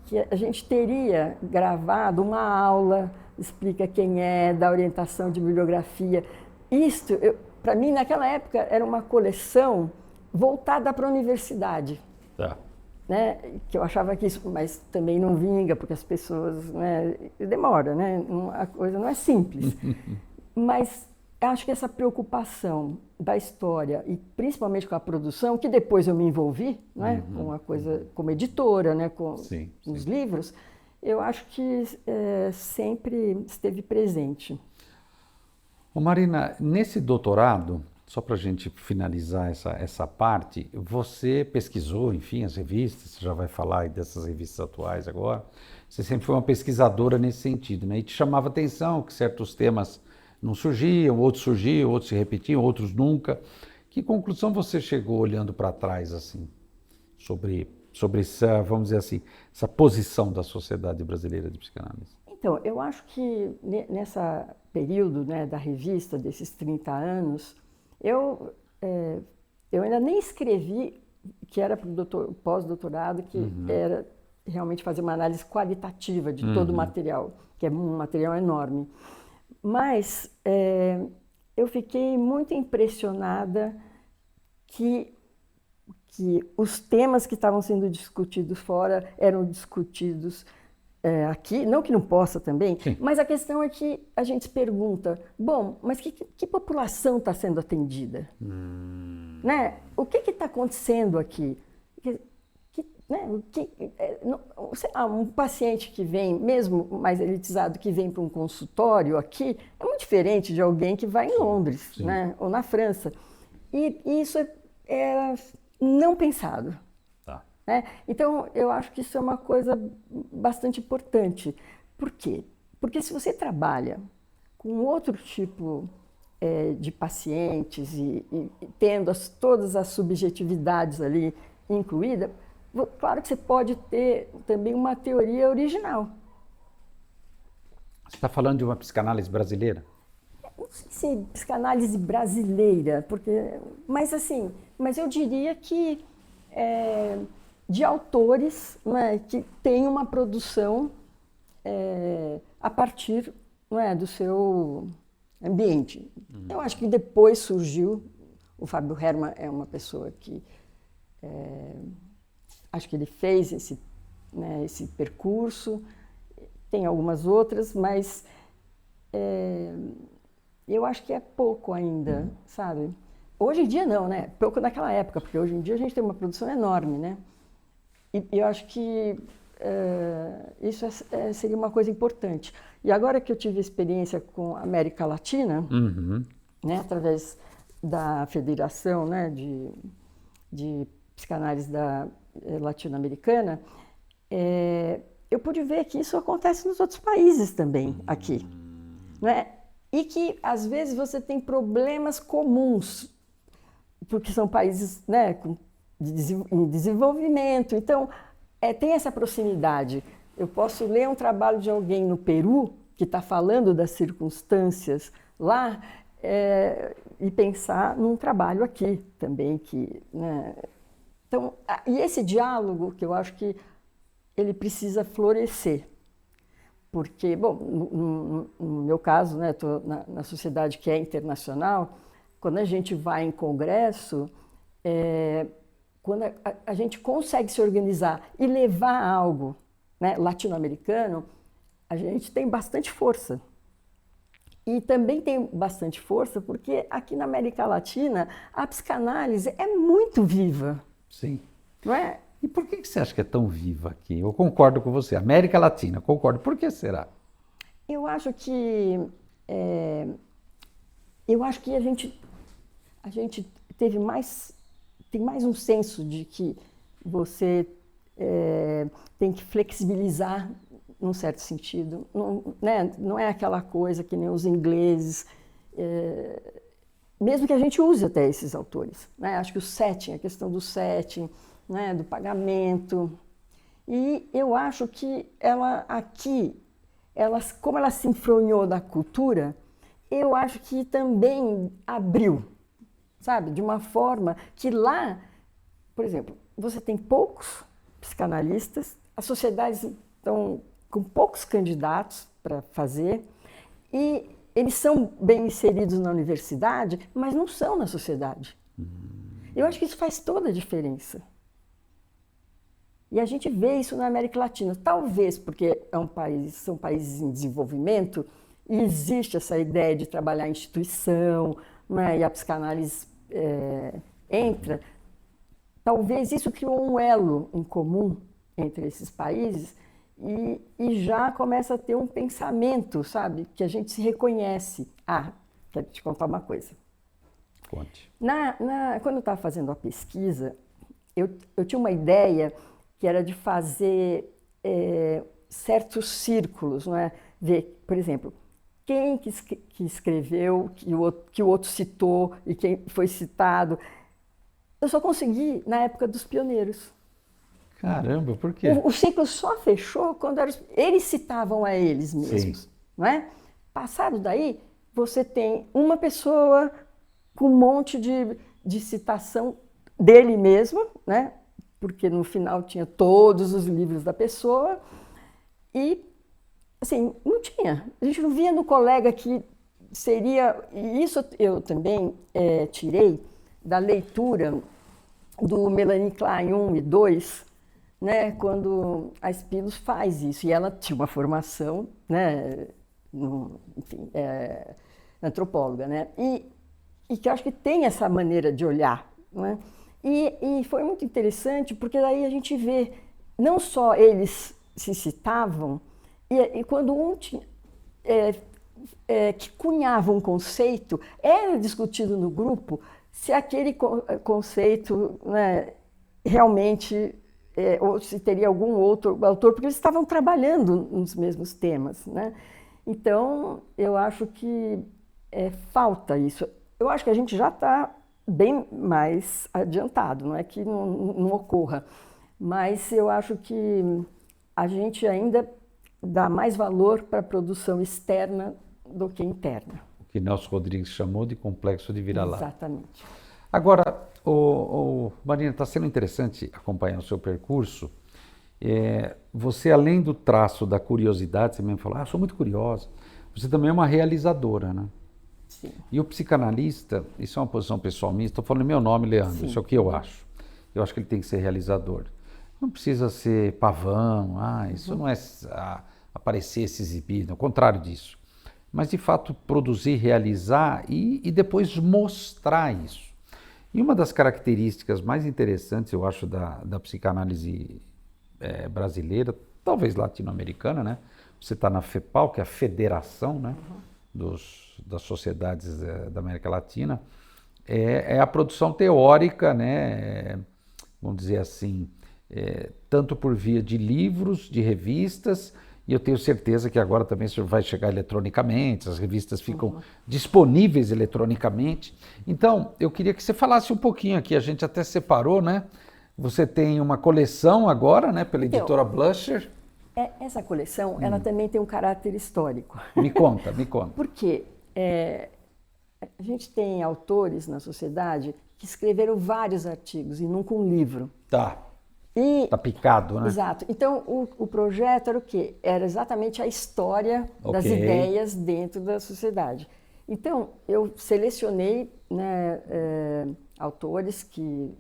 que a gente teria gravado uma aula, explica quem é, da orientação de bibliografia. Isto, para mim, naquela época, era uma coleção voltada para a universidade. Tá. Né? Que eu achava que isso, mas também não vinga, porque as pessoas, né? Demora, né? A coisa não é simples. Mas acho que essa preocupação da história, e principalmente com a produção, que depois eu me envolvi, né? Com a coisa, como editora, né? Com Sim, os sim. livros, eu acho que sempre esteve presente. Ô Marina, nesse doutorado, só para a gente finalizar essa parte, você pesquisou, enfim, as revistas, você já vai falar aí dessas revistas atuais agora, você sempre foi uma pesquisadora nesse sentido, né? E te chamava atenção que certos temas não surgiam, outros se repetiam, outros nunca. Que conclusão você chegou olhando para trás, assim, sobre essa, vamos dizer assim, essa posição da Sociedade Brasileira de Psicanálise? Então, eu acho que nessa período, né, da revista, desses 30 anos, eu, eu ainda nem escrevi que era para o pós-doutorado, que era realmente fazer uma análise qualitativa de todo o material, que é um material enorme. Mas eu fiquei muito impressionada que os temas que estavam sendo discutidos fora eram discutidos aqui, não que não possa também, Sim. mas a questão é que a gente se pergunta, bom, mas que população está sendo atendida? Né? O que está acontecendo aqui? Né? Um paciente que vem, mesmo mais elitizado, que vem para um consultório aqui, é muito diferente de alguém que vai em Londres, né? Ou na França. E isso é não pensado. Tá. Né? Então, eu acho que isso é uma coisa bastante importante. Por quê? Porque se você trabalha com outro tipo de pacientes e tendo todas as subjetividades ali incluídas, claro que você pode ter também uma teoria original. Você está falando de uma psicanálise brasileira? Não sei se psicanálise brasileira, mas eu diria que de autores, né, que têm uma produção a partir, não é, do seu ambiente. Eu acho que depois surgiu, o Fábio Herrmann é uma pessoa que acho que ele fez esse percurso, tem algumas outras, mas eu acho que é pouco ainda, sabe? Hoje em dia não, né? Pouco naquela época, porque hoje em dia a gente tem uma produção enorme, né? E eu acho que isso seria uma coisa importante. E agora que eu tive experiência com a América Latina, né, através da Federação, né, de Psicanálise Latino-Americana, eu pude ver que isso acontece nos outros países também, aqui. Né? E que, às vezes, você tem problemas comuns, porque são países, né, em desenvolvimento. Então, tem essa proximidade. Eu posso ler um trabalho de alguém no Peru, que está falando das circunstâncias lá, e pensar num trabalho aqui também. Né? Então, e esse diálogo, que eu acho que ele precisa florescer. Porque, bom, no meu caso, né, estou na sociedade que é internacional, quando a gente vai em congresso, quando a gente consegue se organizar e levar algo, né, latino-americano, a gente tem bastante força. E também tem bastante força porque aqui na América Latina a psicanálise é muito viva. Sim. Não é? E por que você acha que é tão viva aqui? Eu concordo com você. América Latina, concordo. Por que será? Eu acho que a gente tem mais um senso de que você tem que flexibilizar num certo sentido. Não, né? Não é aquela coisa que nem os ingleses, mesmo que a gente use até esses autores. Né? Acho que o setting, a questão do setting, né? Do pagamento. E eu acho que ela aqui, como ela se enfronhou da cultura, eu acho que também abriu, sabe? De uma forma que lá, por exemplo, você tem poucos psicanalistas, as sociedades estão com poucos candidatos para fazer, e eles são bem inseridos na universidade, mas não são na sociedade. Eu acho que isso faz toda a diferença. E a gente vê isso na América Latina, talvez porque são países em desenvolvimento, e existe essa ideia de trabalhar em instituição, né, e a psicanálise entra. Talvez isso criou um elo em comum entre esses países e já começa a ter um pensamento, sabe, que a gente se reconhece. Quero te contar uma coisa. Conte. Quando eu estava fazendo a pesquisa, eu tinha uma ideia que era de fazer certos círculos, não é? Ver, por exemplo, quem que escreveu, que o outro citou e quem foi citado. Eu só consegui na época dos pioneiros. Caramba, por quê? O ciclo só fechou quando eles citavam a eles mesmos. Sim. Não é? Passado daí, você tem uma pessoa com um monte de citação dele mesmo, né? Porque no final tinha todos os livros da pessoa e, assim, não tinha. A gente não via no colega que seria... E isso eu também tirei da leitura do Melanie Klein 1 e 2, né, quando a Spilos faz isso. E ela tinha uma formação, né, enfim, antropóloga, né, e que eu acho que tem essa maneira de olhar, né? E foi muito interessante, porque daí a gente vê, não só eles se citavam, e quando um tinha, que cunhava um conceito, era discutido no grupo se aquele conceito, né, realmente, ou se teria algum outro autor, porque eles estavam trabalhando nos mesmos temas, né? Então, eu acho que falta isso. Eu acho que a gente já está bem mais adiantado, não é que não ocorra, mas eu acho que a gente ainda dá mais valor para a produção externa do que interna. O que Nelson Rodrigues chamou de complexo de vira-lata. Exatamente. Agora, Marina, está sendo interessante acompanhar o seu percurso. Você, além do traço da curiosidade, você mesmo falou, sou muito curiosa, você também é uma realizadora, né? Sim. E o psicanalista, isso é uma posição pessoal minha, estou falando em meu nome, Leandro, Sim. Isso é o que eu acho. Eu acho que ele tem que ser realizador. Não precisa ser pavão, isso não é aparecer, se exibir, ao contrário disso. Mas, de fato, produzir, realizar e depois mostrar isso. E uma das características mais interessantes, eu acho, da psicanálise brasileira, talvez latino-americana, né? Você está na FEPAL, que é a federação, né? Das sociedades da América Latina, é a produção teórica, né? Vamos dizer assim, tanto por via de livros, de revistas, e eu tenho certeza que agora também isso vai chegar eletronicamente, as revistas ficam disponíveis eletronicamente. Então, eu queria que você falasse um pouquinho aqui, a gente até separou, né? Você tem uma coleção agora, né, pela editora Blusher. Essa coleção, ela também tem um caráter histórico. Me conta. Porque a gente tem autores na sociedade que escreveram vários artigos e nunca um livro. Tá picado, né? Exato. Então, o projeto era o quê? Era exatamente a história das ideias dentro da sociedade. Então, eu selecionei, né, autores que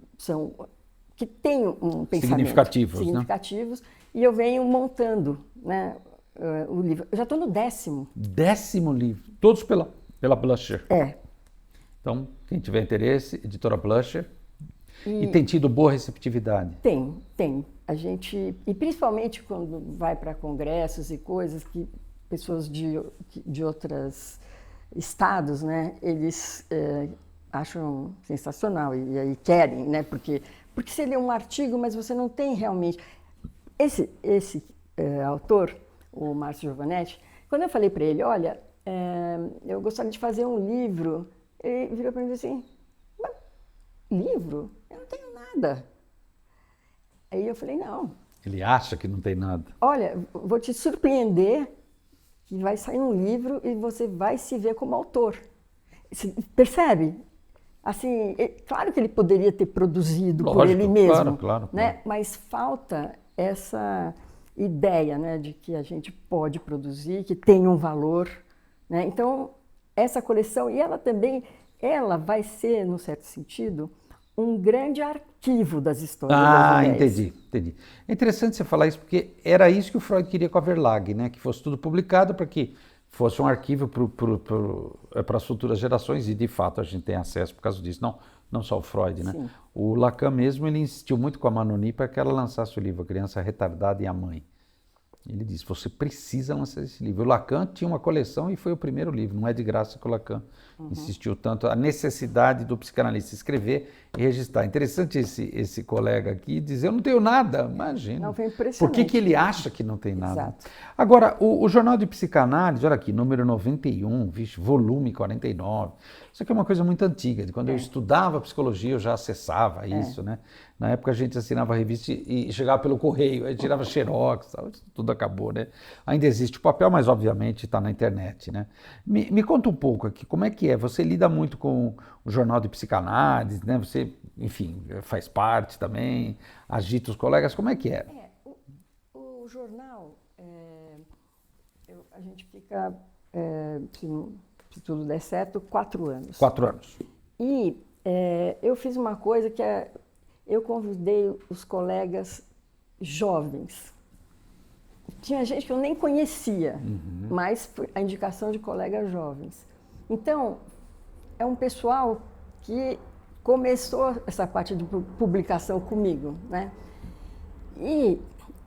que têm um pensamento. Significativos, né? E eu venho montando, né, o livro. Eu já estou no 10º. 10º livro, todos pela Blusher. É. Então, quem tiver interesse, editora Blusher. E tem tido boa receptividade? Tem. A gente, e principalmente quando vai para congressos e coisas que pessoas de outros estados, né, eles acham sensacional e aí querem, né, porque você lê um artigo, mas você não tem realmente... Esse autor, o Márcio Giovanetti, quando eu falei para ele, olha, eu gostaria de fazer um livro, ele virou para mim e disse assim, livro? Eu não tenho nada. Aí eu falei, não. Ele acha que não tem nada. Olha, vou te surpreender que vai sair um livro e você vai se ver como autor. Você percebe? Assim, claro que ele poderia ter produzido por ele mesmo, claro. Né? Mas falta essa ideia, né, de que a gente pode produzir, que tem um valor, né? Então, essa coleção, e ela vai ser, num certo sentido, um grande arquivo das histórias das mulheres. Entendi. É interessante você falar isso, porque era isso que o Freud queria com a Verlag, né? Que fosse tudo publicado para que fosse um arquivo para as futuras gerações, e de fato a gente tem acesso por causa disso, não só o Freud, né? Sim. O Lacan mesmo, ele insistiu muito com a Manoni para que ela lançasse o livro A Criança Retardada e a Mãe. Ele disse, você precisa lançar esse livro. O Lacan tinha uma coleção e foi o primeiro livro, não é de graça que o Lacan insistiu tanto, a necessidade do psicanalista escrever e registrar. Interessante esse colega aqui dizer, eu não tenho nada, imagina. Não, foi impressionante. Por que ele acha que não tem nada? Exato. Agora, o Jornal de Psicanálise, olha aqui, número 91, volume 49, isso aqui é uma coisa muito antiga, de quando eu estudava psicologia eu já acessava isso, né? Na época a gente assinava a revista e chegava pelo correio, aí tirava xerox, tudo acabou, né? Ainda existe o papel, mas obviamente está na internet, né? Me conta um pouco aqui, como é que é? Você lida muito com o Jornal de Psicanálise, né? Você, enfim, faz parte também, agita os colegas, como é que é? O jornal, a gente fica, se tudo der certo, 4 anos. 4 anos. E eu fiz uma coisa que eu convidei os colegas jovens. Tinha gente que eu nem conhecia, mas foi a indicação de colegas jovens. Então, é um pessoal que começou essa parte de publicação comigo, né? E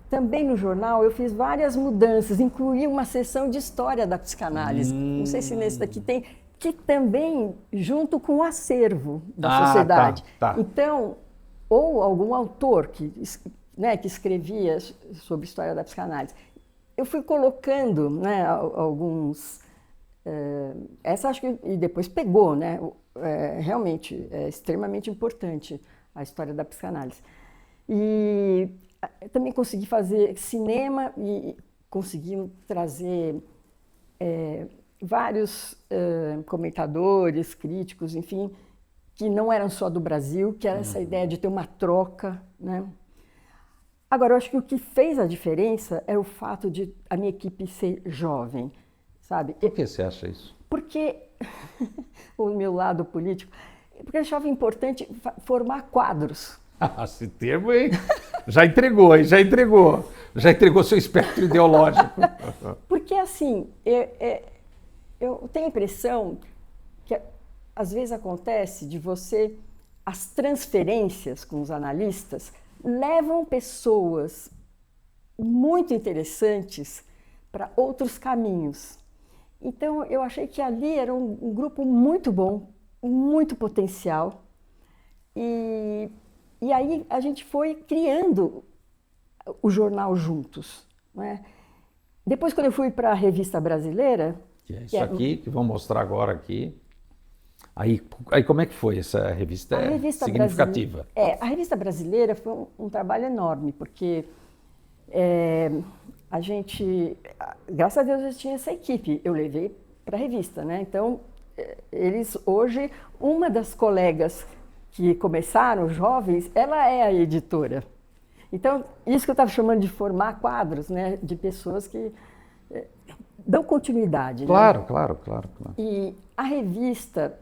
também no jornal eu fiz várias mudanças, incluí uma seção de história da psicanálise. Não sei se nesse daqui tem, que também junto com o acervo da sociedade. Tá. Então, ou algum autor que escrevia sobre história da psicanálise. Eu fui colocando, né, alguns... essa acho que... E depois pegou, né? Realmente é extremamente importante a história da psicanálise. E também consegui fazer cinema e consegui trazer vários comentadores, críticos, enfim, que não eram só do Brasil, que era essa ideia de ter uma troca, né? Agora, eu acho que o que fez a diferença é o fato de a minha equipe ser jovem, sabe? Por que você acha isso? Porque, o meu lado político, porque eu achava importante formar quadros. Esse termo, hein? Já entregou, hein? Já entregou seu espectro ideológico. Porque, assim, eu tenho a impressão que às vezes acontece de as transferências com os analistas levam pessoas muito interessantes para outros caminhos. Então, eu achei que ali era um grupo muito bom, muito potencial. E aí a gente foi criando o jornal juntos, né? Depois, quando eu fui para a Revista Brasileira... Que é isso aqui, que vou mostrar agora aqui. Aí como é que foi essa revista? A revista significativa. A Revista Brasileira foi um trabalho enorme, porque a gente, graças a Deus, já tinha essa equipe. Eu levei para a revista, né? Então, eles hoje, uma das colegas que começaram, jovens, ela é a editora. Então, isso que eu estava chamando de formar quadros, né? De pessoas que dão continuidade. Claro, né? Claro. E a revista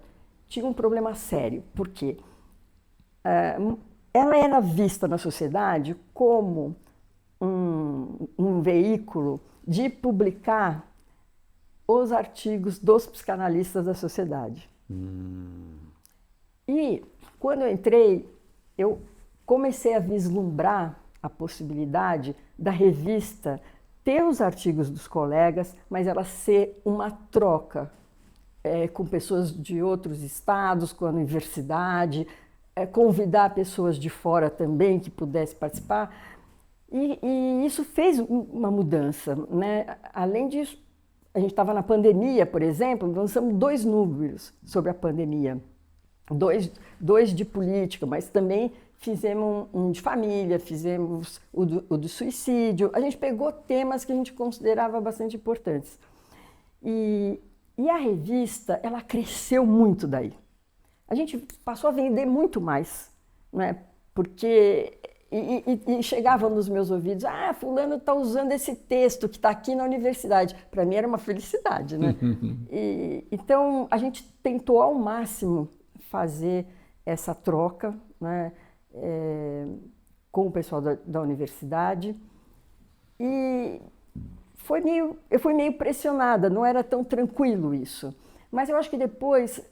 tinha um problema sério, porque ela era vista na sociedade como um veículo de publicar os artigos dos psicanalistas da sociedade. E quando eu entrei, eu comecei a vislumbrar a possibilidade da revista ter os artigos dos colegas, mas ela ser uma troca com pessoas de outros estados, com a universidade, convidar pessoas de fora também que pudessem participar. E isso fez uma mudança, né? Além disso, a gente estava na pandemia, por exemplo, lançamos 2 números sobre a pandemia, dois de política, mas também fizemos um de família, fizemos o do suicídio. A gente pegou temas que a gente considerava bastante importantes. E a revista, ela cresceu muito daí. A gente passou a vender muito mais, né? Porque e chegava nos meus ouvidos, fulano está usando esse texto que está aqui na universidade. Para mim era uma felicidade, né? Então a gente tentou ao máximo fazer essa troca, né? Com o pessoal da universidade, e eu fui meio pressionada, não era tão tranquilo isso. Mas eu acho que depois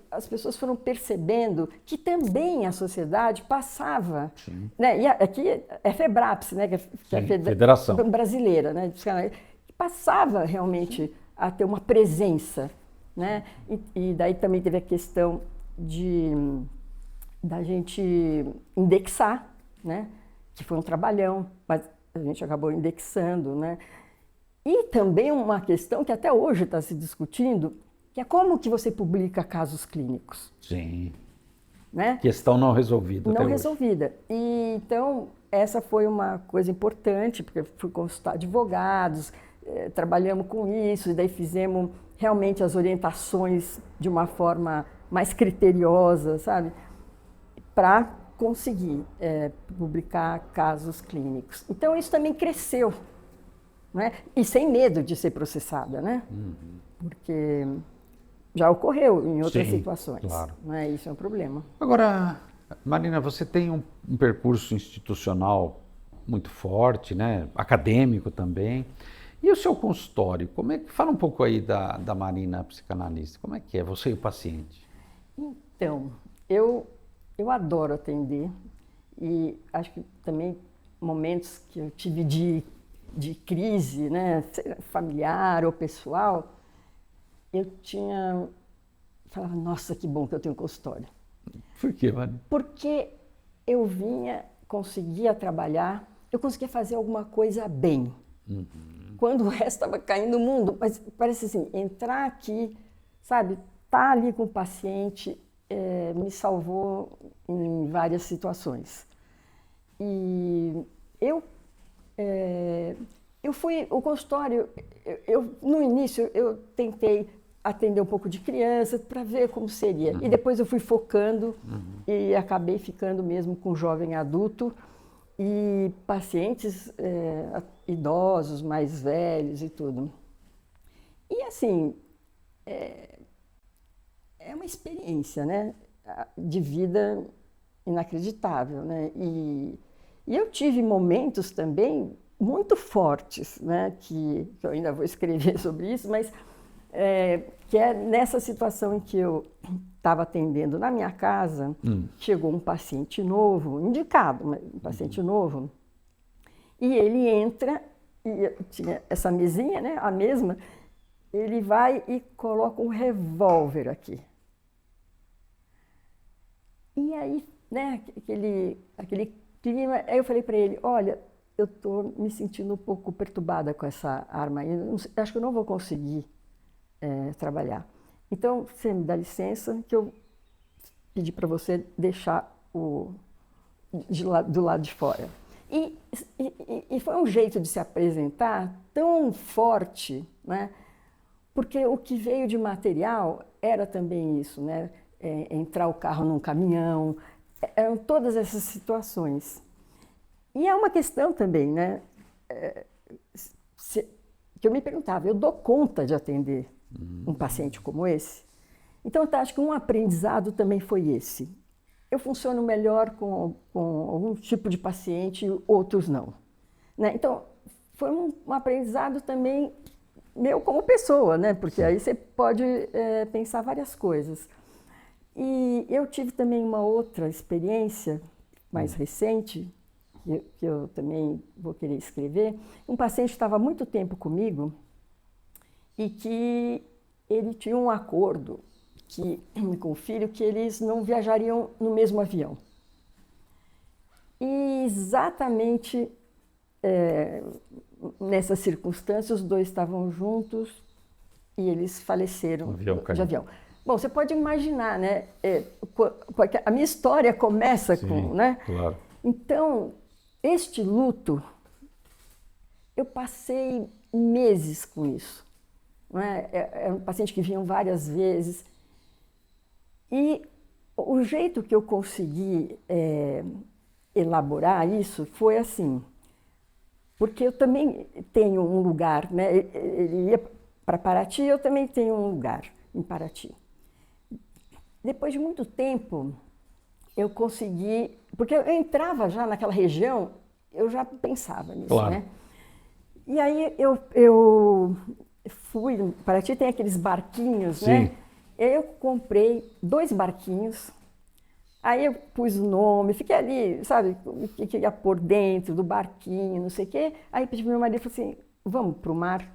as pessoas foram percebendo que também a sociedade passava, né? E aqui é FEBRAPS, né? Que é a Federação Brasileira, né? Que passava realmente a ter uma presença, né? E daí também teve a questão da gente indexar, né? Que foi um trabalhão, mas a gente acabou indexando, né? E também uma questão que até hoje está se discutindo, que é como que você publica casos clínicos. Sim. Né? Questão não resolvida. Não resolvida. E, então, essa foi uma coisa importante, porque eu fui consultar advogados, trabalhamos com isso, e daí fizemos realmente as orientações de uma forma mais criteriosa, sabe? Para conseguir publicar casos clínicos. Então, isso também cresceu, né? E sem medo de ser processada, né? Porque já ocorreu em outras situações. Claro. Né? Isso é um problema. Agora, Marina, você tem um percurso institucional muito forte, né? Acadêmico também. E o seu consultório? Como é que fala um pouco aí da Marina psicanalista? Como é que é você e o paciente? Então, eu adoro atender, e acho que também momentos que eu tive de crise, né, familiar ou pessoal, eu falava, nossa, que bom que eu tenho consultório. Por quê, Marina? Porque eu conseguia trabalhar, eu conseguia fazer alguma coisa bem. Quando o resto estava caindo no mundo, mas parece assim, entrar aqui, sabe, estar ali com o paciente, me salvou em várias situações. E o consultório, no início eu tentei atender um pouco de criança para ver como seria. E depois eu fui focando e acabei ficando mesmo com jovem adulto e pacientes idosos, mais velhos e tudo. E assim, é uma experiência, né, de vida inacreditável, né? E eu tive momentos também muito fortes, né, que eu ainda vou escrever sobre isso, mas que é nessa situação em que eu estava atendendo na minha casa, chegou um paciente novo, indicado, um paciente novo, e ele entra, e tinha essa mesinha, né, a mesma, ele vai e coloca um revólver aqui. E aí, né, aquele clima, aí eu falei para ele, olha, eu estou me sentindo um pouco perturbada com essa arma aí, acho que eu não vou conseguir trabalhar. Então, você me dá licença que eu pedi para você deixar do lado de fora. E foi um jeito de se apresentar tão forte, né? Porque o que veio de material era também isso, né? Entrar o carro num caminhão, eram todas essas situações. E é uma questão também, né? Que eu me perguntava, eu dou conta de atender um paciente como esse? Então, eu acho que um aprendizado também foi esse. eu funciono melhor com algum tipo de paciente e outros não, né? Então, foi um aprendizado também meu como pessoa, né? Porque aí você pode pensar várias coisas. E eu tive também uma outra experiência mais recente, que eu também vou querer escrever. Um paciente estava há muito tempo comigo e que ele tinha um acordo com o filho que eles não viajariam no mesmo avião. E exatamente nessas circunstâncias, os dois estavam juntos e eles faleceram de avião. Bom, você pode imaginar, né? A minha história começa com, né? Claro. Então, este luto, eu passei meses com isso. Não é? É um paciente que vinha várias vezes. E o jeito que eu consegui elaborar isso foi assim, porque eu também tenho um lugar, né? Ele ia para Paraty, eu também tenho um lugar em Paraty. Depois de muito tempo, eu consegui, porque eu entrava já naquela região, eu já pensava nisso, claro, né? E aí eu fui, Paraty tem aqueles barquinhos, sim, né? Eu comprei 2 barquinhos, aí eu pus o nome, fiquei ali, sabe, o que ia pôr dentro do barquinho, não sei o quê. Aí pedi para meu marido, falei assim, vamos para o mar,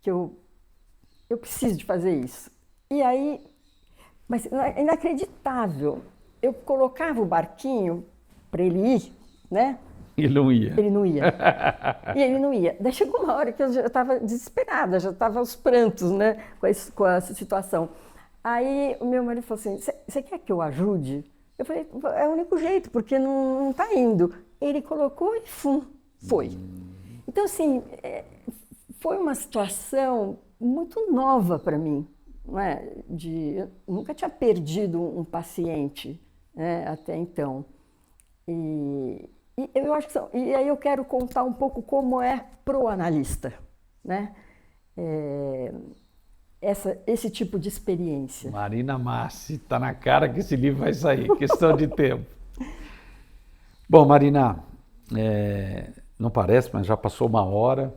que eu preciso de fazer isso. E aí, mas é inacreditável, eu colocava o barquinho para ele ir, né? Ele não ia. Ele não ia. E ele não ia. Daí chegou uma hora que eu já estava desesperada, já estava aos prantos, né, com essa situação. Aí o meu marido falou assim, você quer que eu ajude? Eu falei, é o único jeito, porque não está indo. Ele colocou e foi. Então, assim, foi uma situação muito nova para mim. Não é? Eu nunca tinha perdido um paciente, né, até então. E eu acho que e aí eu quero contar um pouco como é pro analista, né? Esse tipo de experiência. Marina Massi, está na cara que esse livro vai sair, questão de tempo. Bom, Marina, não parece, mas já passou 1 hora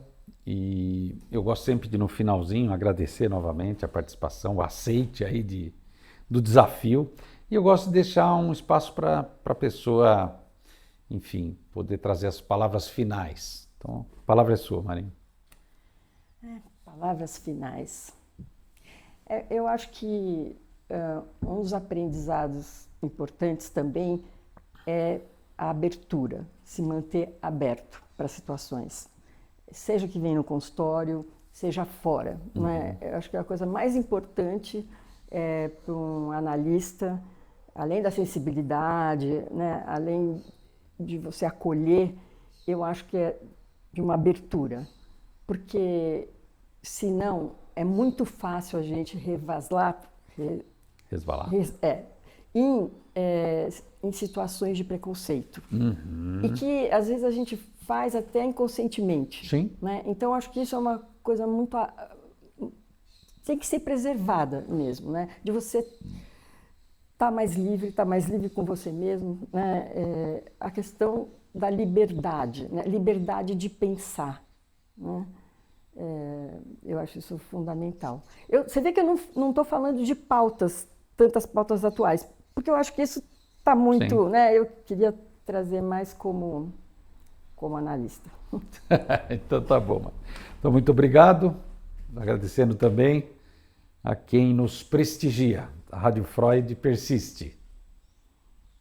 e eu gosto sempre de, no finalzinho, agradecer novamente a participação, o aceite aí do desafio. E eu gosto de deixar um espaço para a pessoa, enfim, poder trazer as palavras finais. Então, a palavra é sua, Marina. Palavras finais. Eu acho que um dos aprendizados importantes também é a abertura, se manter aberto para situações. Seja que vem no consultório, seja fora. Não é? Eu acho que a coisa mais importante para um analista, além da sensibilidade, né, além de você acolher, eu acho que é de uma abertura. Porque, senão, é muito fácil a gente resvalar em situações de preconceito. E que, às vezes, a gente faz até inconscientemente. Sim. Né? Então, acho que isso é uma coisa muito... tem que ser preservada mesmo, né? De você estar mais livre com você mesmo. Né? A questão da liberdade, né? Liberdade de pensar. Né? Eu acho isso fundamental. Você vê que eu não estou falando de tantas pautas atuais, porque eu acho que isso está muito, né? Eu queria trazer mais como analista. Então tá bom. Então muito obrigado, agradecendo também a quem nos prestigia. A Rádio Freud persiste.